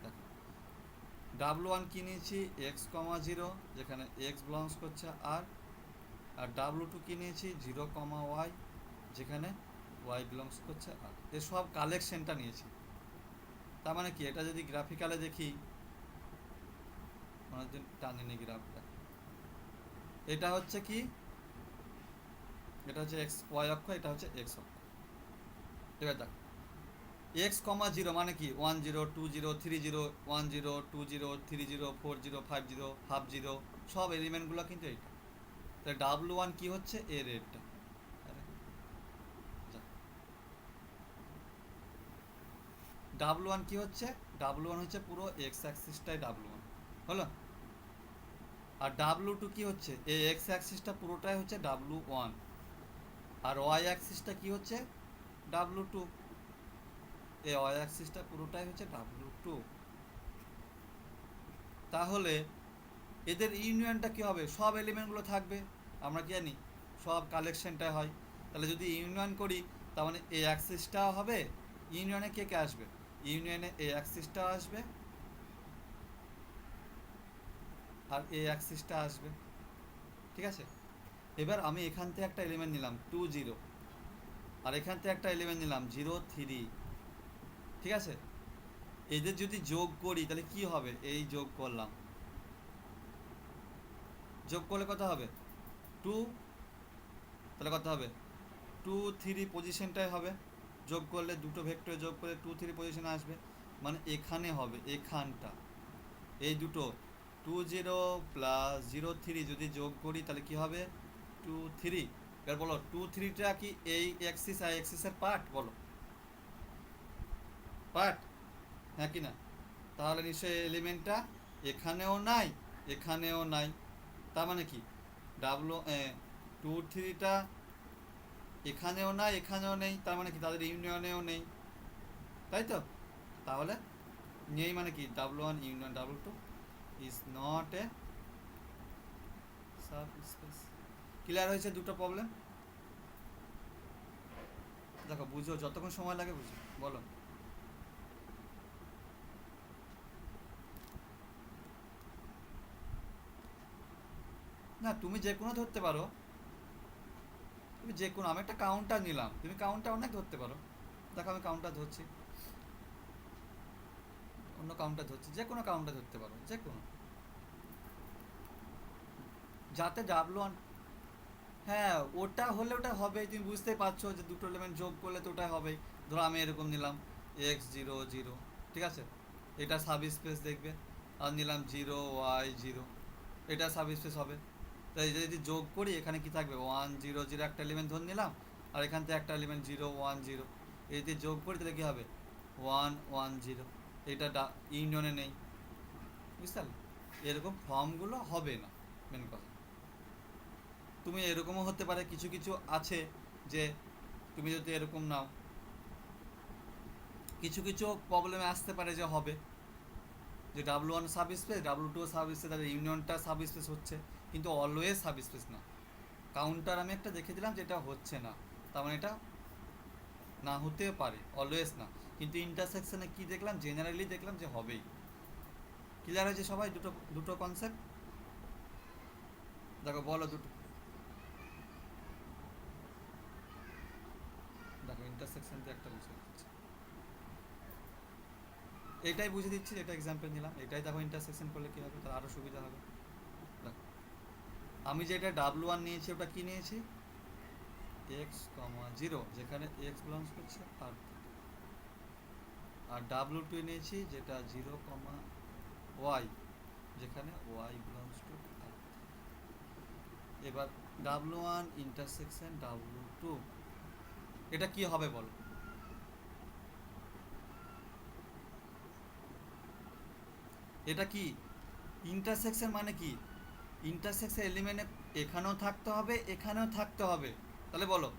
দেখো ডাব্লু ওয়ান কি নিয়েছি, এক্স কমা 0, যেখানে এক্স বিলংস করছে আর ডাব্লু টু কি নিয়েছি 0 কমা ওয়াই, যেখানে ওয়াই বিলংস করছে আর, এর সব কালেকশনটা নিয়েছি। তার মানে কি, এটা যদি গ্রাফিক্যালে দেখি, অনেকদিন টানিনি গ্রাফটা, এটা হচ্ছে কি, এটা হচ্ছে এক্স ওয়াই অক্ষ, এটা হচ্ছে এক্স অক্ষ। এবার দেখো এক্স কমা 0 মানে কি, 1 0 2 0 3 0, 1 0 2 0 3 0 4 0 5 0 হাফ 0, সব এলিমেন্টগুলো কিন্তু এইটা। তাহলে ডাব্লু ওয়ান কি হচ্ছে, এর রেটটা, ডাব্লু ওয়ান কি হচ্ছে, ডাব্লু ওয়ান হচ্ছে পুরো এক্স অ্যাক্সিসটাই ডাব্লু ওয়ান হলো, আর ডাব্লু টু কি হচ্ছে, এই এক্স অ্যাক্সিসটা পুরোটাই হচ্ছে ডাব্লু ওয়ান, আর ওয়াই অ্যাক্সিসটা কি হচ্ছে ডাব্লু টু, এই ওয়াই অ্যাক্সিসটা পুরোটাই হচ্ছে ডাব্লু টু। তাহলে এদের ইউনিয়নটা কি হবে, সব এলিমেন্টগুলো থাকবে, আমরা কি জানি সব কালেকশনটা হয়। তাহলে যদি ইউনিয়ন করি, তার মানে এই অ্যাক্সিসটা হবে, ইউনিয়নে কে কে আসবে, ইউনিয়নে এই অ্যাক্সিসটা আসবে আর এই অ্যাক্সিসটা আসবে। ঠিক আছে, এবার আমি এখান থেকে একটা এলিমেন্ট নিলাম 2 0, আর এখান থেকে একটা এলিমেন্ট নিলাম 0 3, ঠিক আছে, এদের যদি যোগ করি তাহলে কি হবে, এই যোগ করলাম, যোগ করলে কত হবে 2, তাহলে কত হবে 2 3 পজিশনটাই হবে, যোগ করলে দুটো ভেক্টর যোগ করলে 2 3 পজিশনে আসবে, মানে এখানে হবে, এখানটা এই দুটো 20 প্লাস 03 যদি যোগ করি তাহলে কি হবে 23। এবার বলো 23টা কি এই অ্যাক্সিস আর অ্যাক্সিসের পার্ট? বলো পার্ট, হ্যাঁ কি না? তাহলে নিশ্চয়ই এলিমেন্টটা এখানেও নাই এখানেও নাই। তার মানে কি ডাব্লু 23টা এখানেও নাই এখানেও নেই, তার মানে কি তাদের ইউনিয়নেও নেই, তাই তো? তাহলে নেই মানে কি W1 union W2 is not a subspace. Clear হয়েছে দুটো প্রবলেম? দেখো বুঝো, যতক্ষণ সময় লাগে বুঝো, বলো। না তুমি যে কোনো ধরতে পারো, তুমি যে কোনো, আমি একটা কাউন্টার নিলাম, তুমি কাউন্টার অনেক ধরতে পারো। দেখো আমি কাউন্টার ধরছি, অন্য কাউন্টার ধরছি, যে কোনো কাউন্টার ধরতে পারো, যে কোনো, যাতে W1, হ্যাঁ ওটা হলে ওটা হবে, তুমি বুঝতেই পারছো যে দুটো এলিমেন্ট যোগ করলে তো ওটাই হবে। ধরো আমি এরকম নিলাম x0 0, ঠিক আছে, এটা সাব স্পেস দেখবে। আর নিলাম 0 y 0, এটা সাব স্পেস হবে। তাই যদি যোগ করি এখানে কি থাকবে 1 0 0, একটা এলিমেন্ট ধরে নিলাম, আর এখান থেকে একটা এলিমেন্ট 0 1 0, এই যদি যোগ করি তাহলে কী হবে 1 1 0। এটা ইউনিয়নে নেই, বুঝতে পারলে? এরকম ফর্মগুলো হবে না, মেন কথা। তুমি এরকমও হতে পারে, কিছু কিছু আছে যে তুমি যদি এরকম নাও, কিছু কিছু প্রবলেমে আসতে পারে যে হবে যে W1 sub space W2 sub space, তাহলে ইউনিয়নটা সাব স্পেস হচ্ছে, কিন্তু অলওয়েজ সাব স্পেস না। কাউন্টার আমি একটা দেখে দিলাম যেটা হচ্ছে না, তার মানে এটা না হতেও পারে, অলওয়েজ না। কিন্তু ইন্টারসেকশনে কি দেখলাম, জেনারেলি দেখলাম যে হবেই। ক্লিয়ার হয়েছে সবাই দুটো দুটো কনসেপ্ট? দেখো বলো দুটো, দেখো ইন্টারসেকশন দিয়ে একটা বুঝে দিচ্ছি, এটাই বুঝে দিচ্ছি, এটা এক্সাম্পল নিলাম, এটাই দেখো ইন্টারসেকশন করলে কী হবে, তাহলে আরও সুবিধা হবে। দেখো আমি যেটা W1 নিয়েছি ওটা কি নিয়েছি x0, যেখানে x বিলংস করছে আর, আর W2 নিয়েছি যেটা 0, y, যেখানে y বিলংস টু আর। এবার W1 ইন্টারসেকশন W2, এটা কি হবে বলো? এটা কি ইন্টারসেকশন মানে কি? ইন্টারসেকশন এলিমেন্টে এখানেও থাকতে হবে এখানেও থাকতে হবে, তাহলে বলো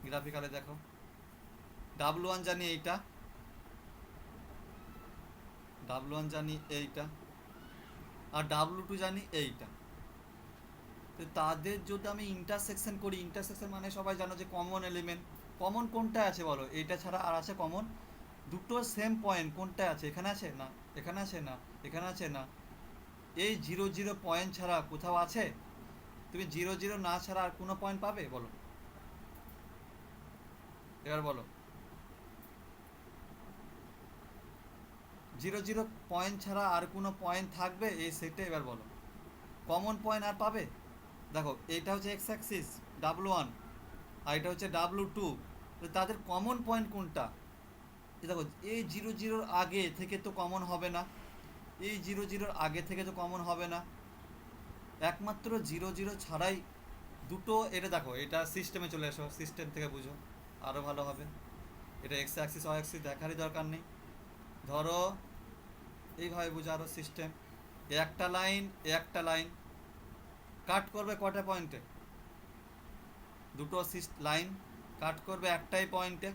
গ্রাফিক্যালে দেখো W1 জানি এইটা, W1 জানি এইটা, আর W2 জানি এইটা। তো তাদের যদি আমি ইন্টারসেকশন করি, ইন্টারসেকশন মানে সবাই জানো যে কমন এলিমেন্ট, কমন কোনটা আছে বলো? এইটা ছাড়া আর আছে কমন? দুটো সেম পয়েন্ট কোনটা আছে? এখানে আছে না, এখানে আছে না, এখানে আছে না, এই 0 0 পয়েন্ট ছাড়া কোথাও আছে? তুমি 0 0 না ছাড়া আর কোনো পয়েন্ট পাবে বলো? এবার বলো 0 0 পয়েন্ট ছাড়া আর কোনো পয়েন্ট থাকবে এই সেটে? এবার বলো কমন পয়েন্ট আর পাবে? দেখো এইটা হচ্ছে এক্স অ্যাক্সিস W1, আর এটা হচ্ছে W2, তাদের কমন পয়েন্ট কোনটা? দেখো এই 0 0 আগে থেকে তো কমন হবে না, এই 0 0 আগে থেকে তো কমন হবে না, একমাত্র 0 0 ছাড়াই দুটো। এটা দেখো, এটা সিস্টেমে চলে এসো, সিস্টেম থেকে বুঝো আরও ভালো হবে। এটা এক্স অ্যাক্সিস ওয়াই অ্যাক্সিস দেখারই দরকার নেই, ধরো এইভাবে বুঝো আরও সিস্টেম। একটা লাইন একটা লাইন কাট করবে কটা পয়েন্টে? দুটো লাইন কাট করবে একটাই পয়েন্টে,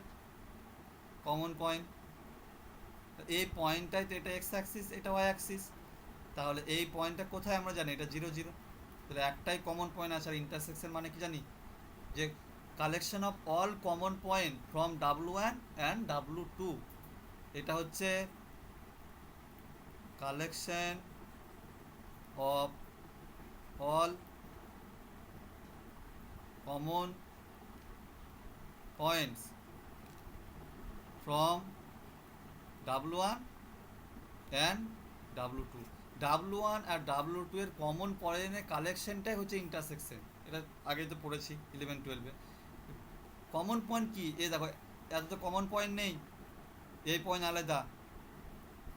কমন পয়েন্ট। এই পয়েন্টটাই তো, এটা এক্স অ্যাক্সিস এটা ওয়াই অ্যাক্সিস, তাহলে এই পয়েন্টটা কোথায় আমরা জানি? এটা 0 0, তাহলে একটাই কমন পয়েন্ট আছে। আর ইন্টারসেকশন মানে কি জানি? যে collection of all common point from W1 and W2, এটা হচ্ছে collection of all common points from W1 and W2। W1 আর W2 এর কমন পয়েন্টের কালেকশনটাই হচ্ছে ইন্টারসেকশন। এটা আগে তো পড়েছি 11 12-এ। কমন পয়েন্ট কি? এ দেখো এত তো কমন পয়েন্ট নেই, এই পয়েন্ট আলাদা,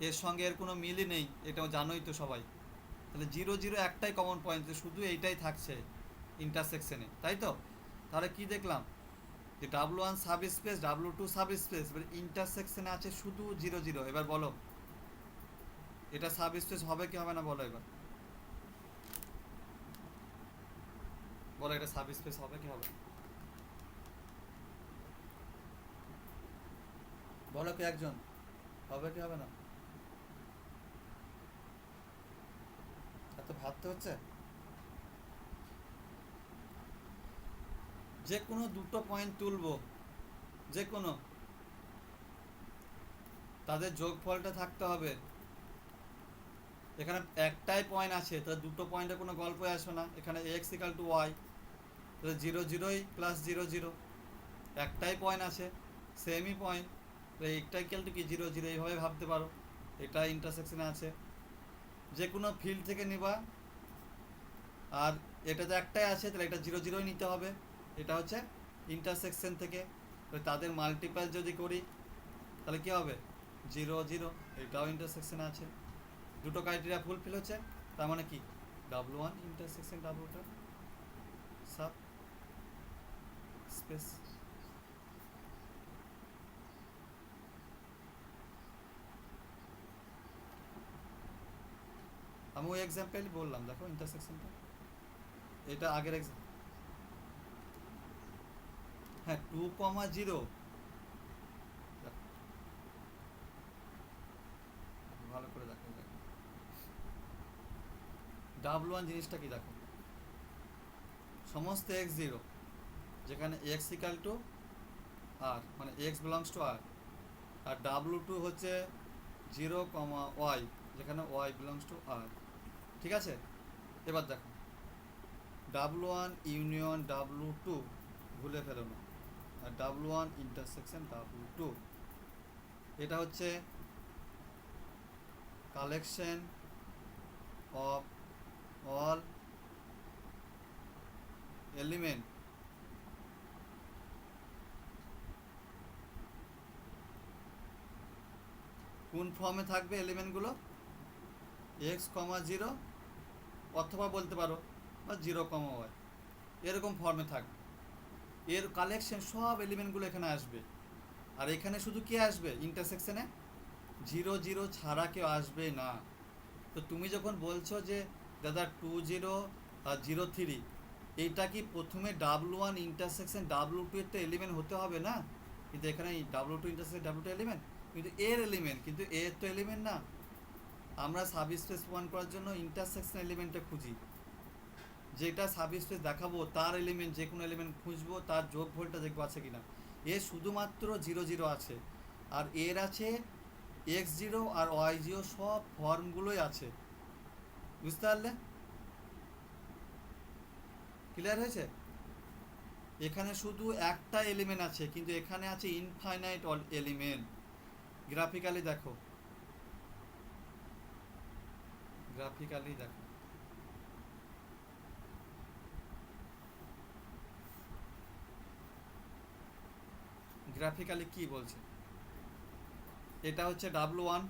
এর সঙ্গে এর কোনো মিলই নেই, এটাও জানোই তো সবাই। তাহলে জিরো জিরো একটাই কমন পয়েন্ট, শুধু এইটাই থাকছে ইন্টারসেকশনে, তাই তো? তাহলে কি দেখলাম যে W1 sub space W2 sub space, এবার ইন্টারসেকশনে আছে শুধু জিরো জিরো। এবার বলো এটা সাব স্পেস হবে কি হবে না, বলো এবার বলো, এটা সাব স্পেস হবে কি হবে, বলো কি একজন, হবে কি হবে না? এত ভাবতে হচ্ছে। যে কোনো দুটো পয়েন্ট তুলবো, যে কোনো, তাদের যোগফলটা থাকতে হবে। এখানে একটাই পয়েন্ট আছে, তাহলে দুটো পয়েন্টে কোনো গল্পই আসবে না। এখানে এক্স ইকাল টু ওয়াই, তাহলে জিরো জিরোই প্লাস জিরো জিরো, একটাই পয়েন্ট আছে, সেমই পয়েন্ট, তাহলে একটা ইকাল টু কি জিরো জিরো, এইভাবে ভাবতে পারো। এটা ইন্টারসেকশনে আছে, যে কোনো ফিল্ড থেকে নিবা। আর এটা তো একটাই আছে, তাহলে এটা জিরো জিরোই নিতে হবে। এটা হচ্ছে ইন্টারসেকশন থেকে, তাদের মাল্টিপ্যাল যদি করি তাহলে কী হবে, জিরো জিরো। এটাও ইন্টারসেকশনে আছে, দুটো ক্রাইটেরিয়া ফুলফিল হচ্ছে। তার মানে কি, W1 intersection W2 sub space. আমি ওই এক্সাম্পলই বললাম, দেখো ইন্টারসেকশনটা, এটা আগের এক্সাম্পল। হ্যাঁ 2,0, ভালো করে দেখো, দেখো W1 জিনিসটা কি, দেখো সমস্ত x0, যেখানে x ইকাল টু আর, মানে x বিলংস টু আর, আর W2 হচ্ছে 0,y, যেখানে y বিলংস টু আর। ঠিক আছে, এবার দেখো W1 ইউনিয়ন W2, ভুলে ফেলো না, আর W1 ইন্টারসেকশন W2, এটা হচ্ছে কালেকশন অফ অল এলিমেন্ট কোন ফর্মে থাকবে এলিমেন্টগুলো, এক্স কমা জিরো, অথবা বলতে পারো বা 0,y, এরকম ফর্মে থাকবে। এর কালেকশন সব এলিমেন্টগুলো এখানে আসবে। আর এখানে শুধু কে আসবে ইন্টারসেকশনে, জিরো জিরো ছাড়া কেউ আসবে না। তো তুমি যখন বলছো যে দাদা 20 আর 03, এইটা কি প্রথমে W1 ইন্টারসেকশন W2 এর তো এলিমেন্ট হতে হবে না? কিন্তু এখানে W2 ইন্টারসেকশন W2 এলিমেন্ট, কিন্তু এর এলিমেন্ট, কিন্তু এর তো এলিমেন্ট না। আমরা সাবস্পেস প্রমাণ করার জন্য ইন্টারসেকশন এলিমেন্টটা খুঁজি, যেটা সাবস্পেস দেখাবো তার এলিমেন্ট, যে কোনো এলিমেন্ট খুঁজবো, তার যোগফলটা দেখবো আছে কিনা। এর শুধুমাত্র জিরো জিরো আছে, আর এর আছে x0 আর y0, সব ফর্মগুলোই আছে। বুঝতে পারলে? ক্লিয়ার হয়েছে? এখানে শুধু একটা এলিমেন্ট আছে, কিন্তু এখানে আছে ইনফাইনাইট অল এলিমেন্ট। গ্রাফিক্যালি দেখো, গ্রাফিক্যালি দেখো, গ্রাফিক্যালি কি বলছে। এটা হচ্ছে W1,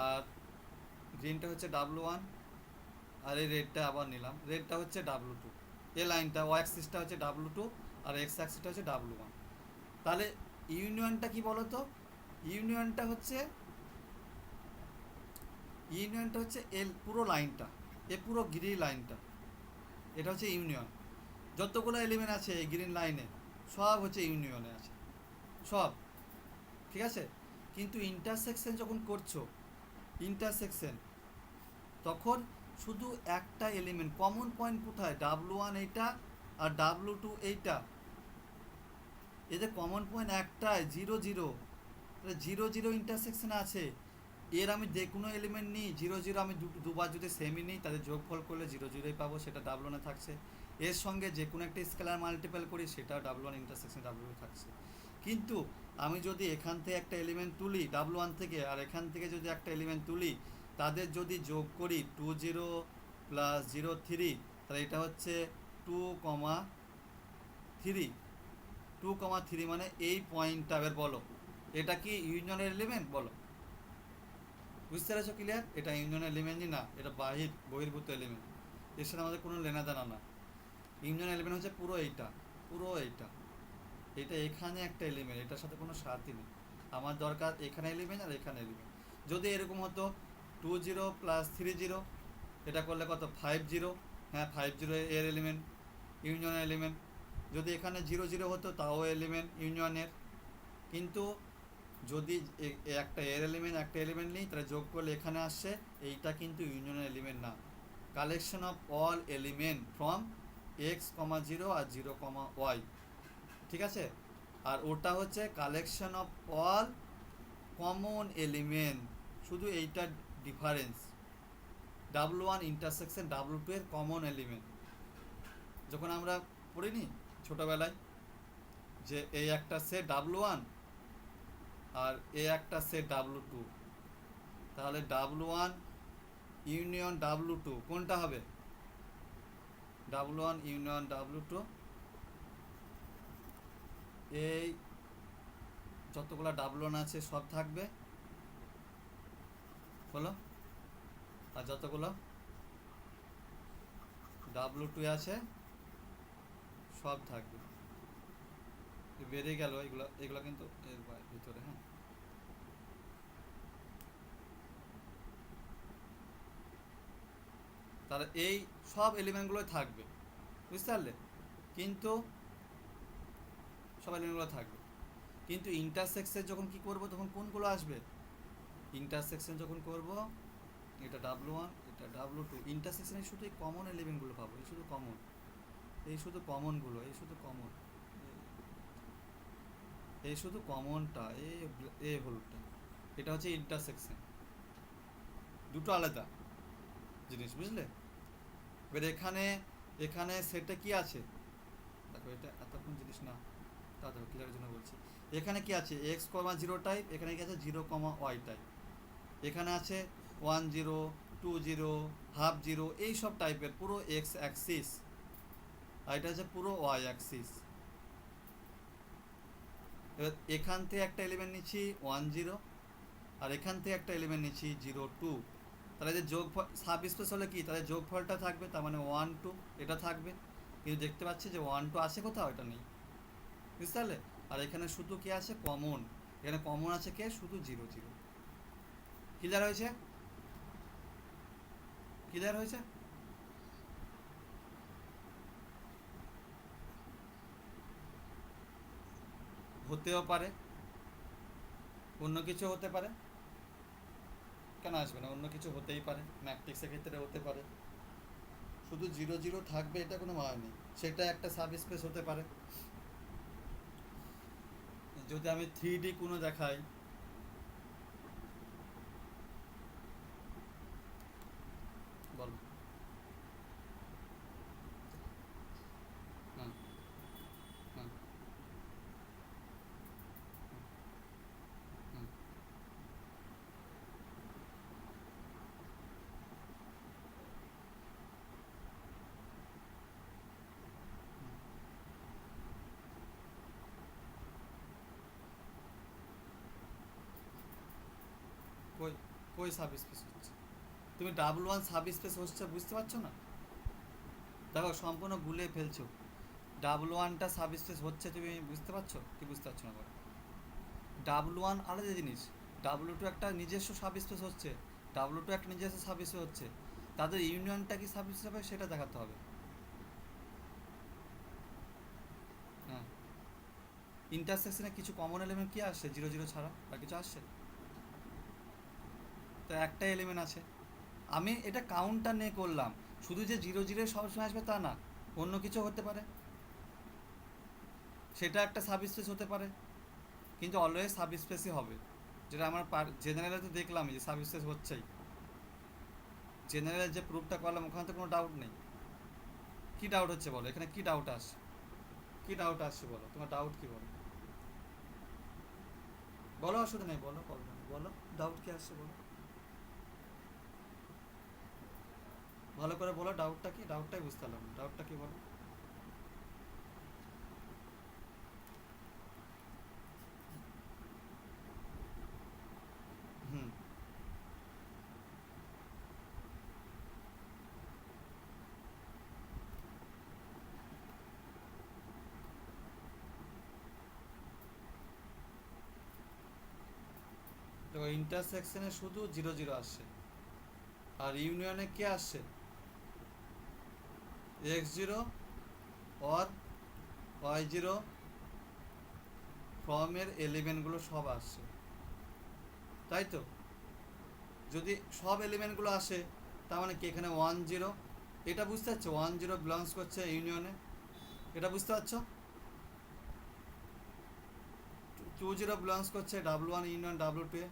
আর গ্রিনটা হচ্ছে W1, আর এই রেডটা আবার নিলাম, রেডটা হচ্ছে W2। এই লাইনটা ওয়াই অ্যাক্সিসটা হচ্ছে W2, আর এক্স অ্যাক্সিসটা হচ্ছে W1। তাহলে ইউনিয়নটা কি বলো তো, ইউনিয়নটা হচ্ছে, ইউনিয়নটা হচ্ছে এল পুরো লাইনটা, এ পুরো গ্রিন লাইনটা, এটা হচ্ছে ইউনিয়ন। যতগুলো এলিমেন্ট আছে এই গ্রিন লাইনে সব হচ্ছে ইউনিয়নে আছে, সব। ঠিক আছে, কিন্তু ইন্টারসেকশন যখন করছো, ইন্টারসেকশন, তখন শুধু একটা এলিমেন্ট কমন পয়েন্ট কোথায়, W1 এইটা আর W2 এইটা, এদের কমন পয়েন্ট একটাই, zero zero. Zero zero intersection আছে। এর আমি যে কোনো এলিমেন্ট নিই জিরো জিরো, আমি দুবার যদি সেমই নিই তাদের যোগফল করলে জিরো জিরোই পাবো, সেটা W1 থাকছে। এর সঙ্গে যে কোনো একটা স্কেলার মাল্টিপল করি, সেটাও W1 ইন্টারসেকশন W2 থাকছে। কিন্তু আমি যদি এখান থেকে একটা এলিমেন্ট তুলি W1 থেকে, আর এখান থেকে যদি একটা এলিমেন্ট তুলি, তাদের যদি যোগ করি 20 প্লাস 03, তাহলে এটা হচ্ছে 2,3, 2,3, মানে এই পয়েন্টটা। এবার বলো এটা কি ইউনিয়নের এলিমেন্ট, বলো বুঝতে পেরেছো? ক্লিয়ার? এটা ইউনিয়ন এলিমেন্টই না, এটা বহির্ভূত এলিমেন্ট, এর সাথে আমাদের কোনো লেনা দেনা না। ইউনিয়ন এলিমেন্ট হচ্ছে পুরো এইটা, পুরো এইটা, এটা এখানে একটা এলিমেন্ট, এটার সাথে কোনো সাথই নেই। আমার দরকার এখানে এলিমেন্ট আর এখানে এলিমেন্ট। যদি এরকম হতো 20 + 30, এটা করলে কত 50, হ্যাঁ 50 এর এলিমেন্ট, ইউনিয়ন এলিমেন্ট। যদি এখানে 00 হতো তাও এলিমেন্ট ইউনিয়নের। কিন্তু যদি একটা এর এলিমেন্ট একটা এলিমেন্ট নেই, তাহলে যোগ করলে এখানে আসছে, এইটা কিন্তু ইউনিয়নের এলিমেন্ট না। Collection of all element from x, 0 আর 0, y, ঠিক আছে? আর ওটা হচ্ছে collection of all common element, শুধু এইটার ডিফারেন্স। W1 ইন্টারসেকশন W2 এর কমন এলিমেন্ট। যখন আমরা পড়িনি ছোটোবেলায় যে এই একটা সেট W1 আর এ একটা সেট W2, তাহলে W1 ইউনিয়ন W2 কোনটা হবে? W1 ইউনিয়ন W2, এই যতগুলো W1 আছে সব থাকবে, বলো, আর যতগুলো W2 আছে সব থাকবে। বেরিয়ে গেল এগুলো, এগুলো কিন্তু এর ভিতরে, হ্যাঁ। তাহলে এই সব এলিমেন্টগুলোই থাকবে, বুঝতে পারলে? কিন্তু সব এলিমেন্টগুলো থাকবে, কিন্তু ইন্টারসেকশন যখন কি করব তখন কোনগুলো আসবে? ইন্টারসেকশন যখন করব, এটা W1 এটা W2, ইন্টারসেকশনে শুধু এই কমন এলিমেন্টগুলো পাবো, এই শুধু কমন, এই শুধু কমনগুলো, এই শুধু কমন, এই শুধু কমনটা, এ হলুদটা, এটা হচ্ছে ইন্টারসেকশন। দুটো আলাদা জিনিস, বুঝলে? এবার এখানে এখানে সেটে কি আছে দেখো, এটা এতক্ষণ জিনিস না, তা দেখো ক্লিয়ারের জন্য বলছি। এখানে কি আছে x, 0 টাইপ, এখানে কি আছে 0, y টাইপ, এখানে আছে 1 0 2 0 হাফ 0, এই সব টাইপের পুরো x অ্যাক্সিস, আর এটা হচ্ছে পুরো y অ্যাক্সিস। এবার এখান থেকে একটা এলিমেন্ট নিচ্ছি 1 0, আর এখান থেকে একটা এলিমেন্ট নিচ্ছি 0 2, তাহলে যে যোগফল সাব স্পেস হলে কি, তাহলে যোগফলটা থাকবে, তার মানে 1 2 এটা থাকবে। কিন্তু দেখতে পাচ্ছি যে 1 2 আছে কোথাও, এটা নেই, বুঝতে পারলে? আর এখানে শুধু কি আছে কমন, এখানে কমন আছে কে, শুধু 0 0। ক্লিয়ার হয়েছে? ক্লিয়ার হয়েছে? হতেও পারে, অন্য কিছু হতে পারে, কেন আসবে না? অন্য কিছু হতেই পারে, ম্যাট্রিক্সের ক্ষেত্রে হতে পারে। শুধু 0 0 থাকবে এটা কোনো মানে নেই, সেটা একটা সাব স্পেস হতে পারে। যদি আমি 3D কোনো দেখাই, বল। হ্যাঁ, হ্যাঁ, হ্যাঁ, কই কই সাব স্পেস হচ্ছে? তুমি W1 সাব স্পেস হচ্ছে বুঝতে পারছো না? দেখো সম্পূর্ণ গুলিয়ে ফেলছো। W1টা সাব স্পেস হচ্ছে, তুমি বুঝতে পারছো কি বুঝতে পারছো না? বলো। W1 আলাদা জিনিস, W2 একটা নিজস্ব সাব স্পেস হচ্ছে, W2 একটা নিজস্ব সাব স্পেস হচ্ছে, তাদের ইউনিয়নটা কি সাব স্পেস হবে সেটা দেখাতে হবে। হ্যাঁ, ইন্টারসেকশনে কিছু কমন এলিমেন্ট কি আসছে 0 0 ছাড়া, আর কিছু আসছে? তো একটা এলিমেন্ট আছে, আমি এটা কাউন্টার নিয়ে করলাম, শুধু যে 0 0 সবসময় আসবে তা না, অন্য কিছু হতে পারে, সেটা একটা সাব স্পেস হতে পারে, কিন্তু অলওয়েজ সাব স্পেসই হবে। যেটা আমার জেনারেলে তো দেখলাম যে সাব স্পেস হচ্ছেই, জেনারেল যে প্রুফটা করলাম ওখানে তো কোনো ডাউট নেই। কি ডাউট হচ্ছে বলো, এখানে কি ডাউট আসছে? কি ডাউট আসছে বলো, তোমার ডাউট কি বলো? বলো, অসুবিধা নেই, বলো, বলো, বলো, ডাউট কি আসছে বলো, ভালো করে বলো ডাউটটা কি, ডাউটটাই বুঝতে পারলাম, ডাউটটা কি বলো। হুম, ইন্টারসেকশনে শুধু 0 0 আসছে, আর ইউনিয়নে কে আসছে, x0 or y0 ফর্মের এলিমেন্টগুলো সব আসছে, তাই তো? যদি সব এলিমেন্টগুলো আসে তার মানে কি এখানে 1 0, এটা বুঝতে পারছো? 1 0 বিলংস করছে ইউনিয়নে, এটা বুঝতে পারছো? 2 0 বিলংস করছে W1 ইউনিয়ন W2 এ,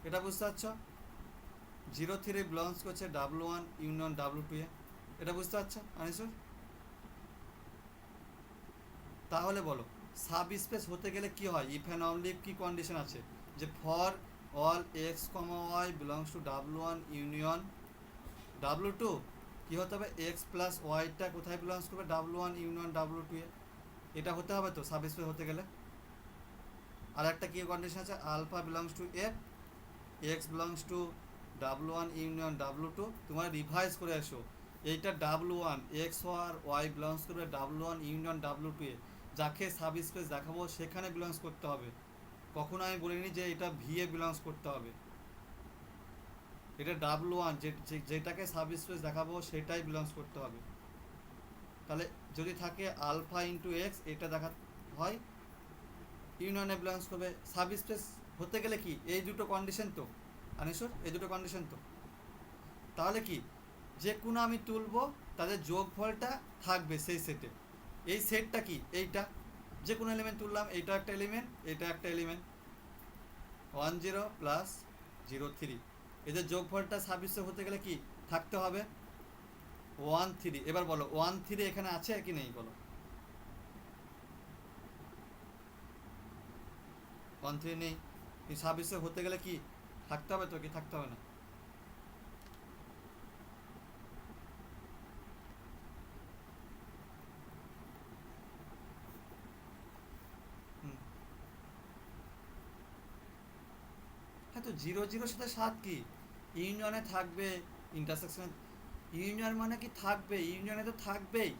এটা বুঝতে পারছো? 0 3 বিলংস করছে W1 ইউনিয়ন W2 এ, এটা বুঝতে পারছো আনিসুর? তাহলে বলো সাব স্পেস হতে গেলে কি হয়? ইফ অ্যান্ড অনলি কি কন্ডিশন আছে যে for all x comma y belongs to W1 union W2 কি হতে হবে, এক্স প্লাস ওয়াইটা কোথায় বিলংস করবে, W1 ইউনিয়ন W2 এ, এটা হতে হবে তো সাব স্পেস হতে গেলে। আর একটা কি কন্ডিশন আছে, alpha belongs to F, x belongs to W1 union W2, তোমরা রিভাইজ করে আসো এইটা W1 এক্স আর ওয়াই বিলংস করবে W1 ইউনিয়ন W2 এ, যাকে সাব স্পেস দেখাবো সেখানে বিলংস করতে হবে। কখনো আমি বলিনি যে এটা ভি এ বিলংস করতে হবে, এটা W1 যেটাকে সাব স্পেস দেখাবো সেটাই বিলংস করতে হবে। তাহলে যদি থাকে আলফা ইন্টু এক্স, এটা দেখা হয় ইউনিয়নে বিলংস করবে। সাব স্পেস হতে গেলে কি এই দুটো কন্ডিশন তো আনিসুর, এই দুটো কন্ডিশন তো। তাহলে কি যে কোনো আমি তুলবো তাদের যোগফলটা থাকবে সেই সেটে। এই সেটটা কি, এইটা যে কোনো এলিমেন্ট তুললাম, এইটা একটা এলিমেন্ট, এটা একটা এলিমেন্ট, 1 0 প্লাস 0 3, এদের যোগফলটা সাব স্পেস হতে গেলে কি থাকতে হবে, 1 3। এবার বলো 1 3 এখানে আছে কি নেই বলো, 1 3 নেই, সাব স্পেস হতে গেলে কি থাকতে হবে তো, কি থাকতে হবে না? হ্যাঁ তো 0 0 সাথে 7 কি ইউনিয়নে থাকবে, ইন্টারসেকশনে ইউনিয়ন মানে কি থাকবে, ইউনিয়নে তো থাকবেই,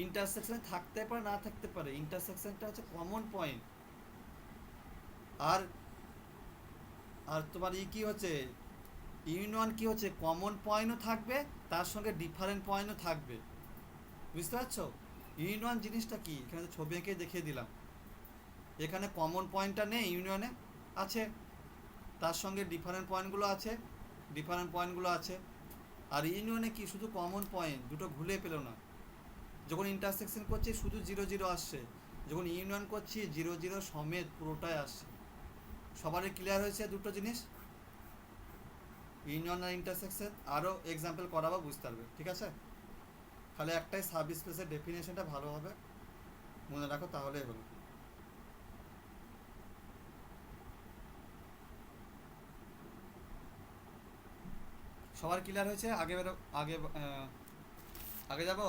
ইন্টারসেকশনে থাকতে পারে না থাকতে পারে, ইন্টারসেকশনটা হচ্ছে কমন পয়েন্ট। আর আর তোমার কি হচ্ছে, ইউনিয়ন কি হচ্ছে, কমন পয়েন্টও থাকবে তার সঙ্গে ডিফারেন্ট পয়েন্টও থাকবে, বুঝতে পারছো? ইউনিয়ন জিনিসটা কি এখানে তো ছবি এঁকে দেখিয়ে দিলাম, এখানে কমন পয়েন্টটা নেই, ইউনিয়নে আছে, তার সঙ্গে ডিফারেন্ট পয়েন্টগুলো আছে, ডিফারেন্ট পয়েন্টগুলো আছে। আর ইউনিয়নে কি শুধু কমন পয়েন্ট, দুটো ভুলে পেলো না। যখন ইন্টারসেকশন করছি শুধু 0 0 আসছে, যখন ইউনিয়ন করছি 0 0 সমেত পুরোটাই আসছে। সবারই ক্লিয়ার হয়েছে দুটো জিনিস, ইউনিয়ন আর ইন্টারসেকশন? আরও এক্সাম্পল করাবো বুঝতে পারবে, ঠিক আছে? খালি একটাই সাব স্পেসের ডেফিনেশনটা ভালোভাবে মনে রাখো তাহলেই হলো। সবার ক্লিয়ার হয়েছে? আগে বেরো, আগে আগে যাবো।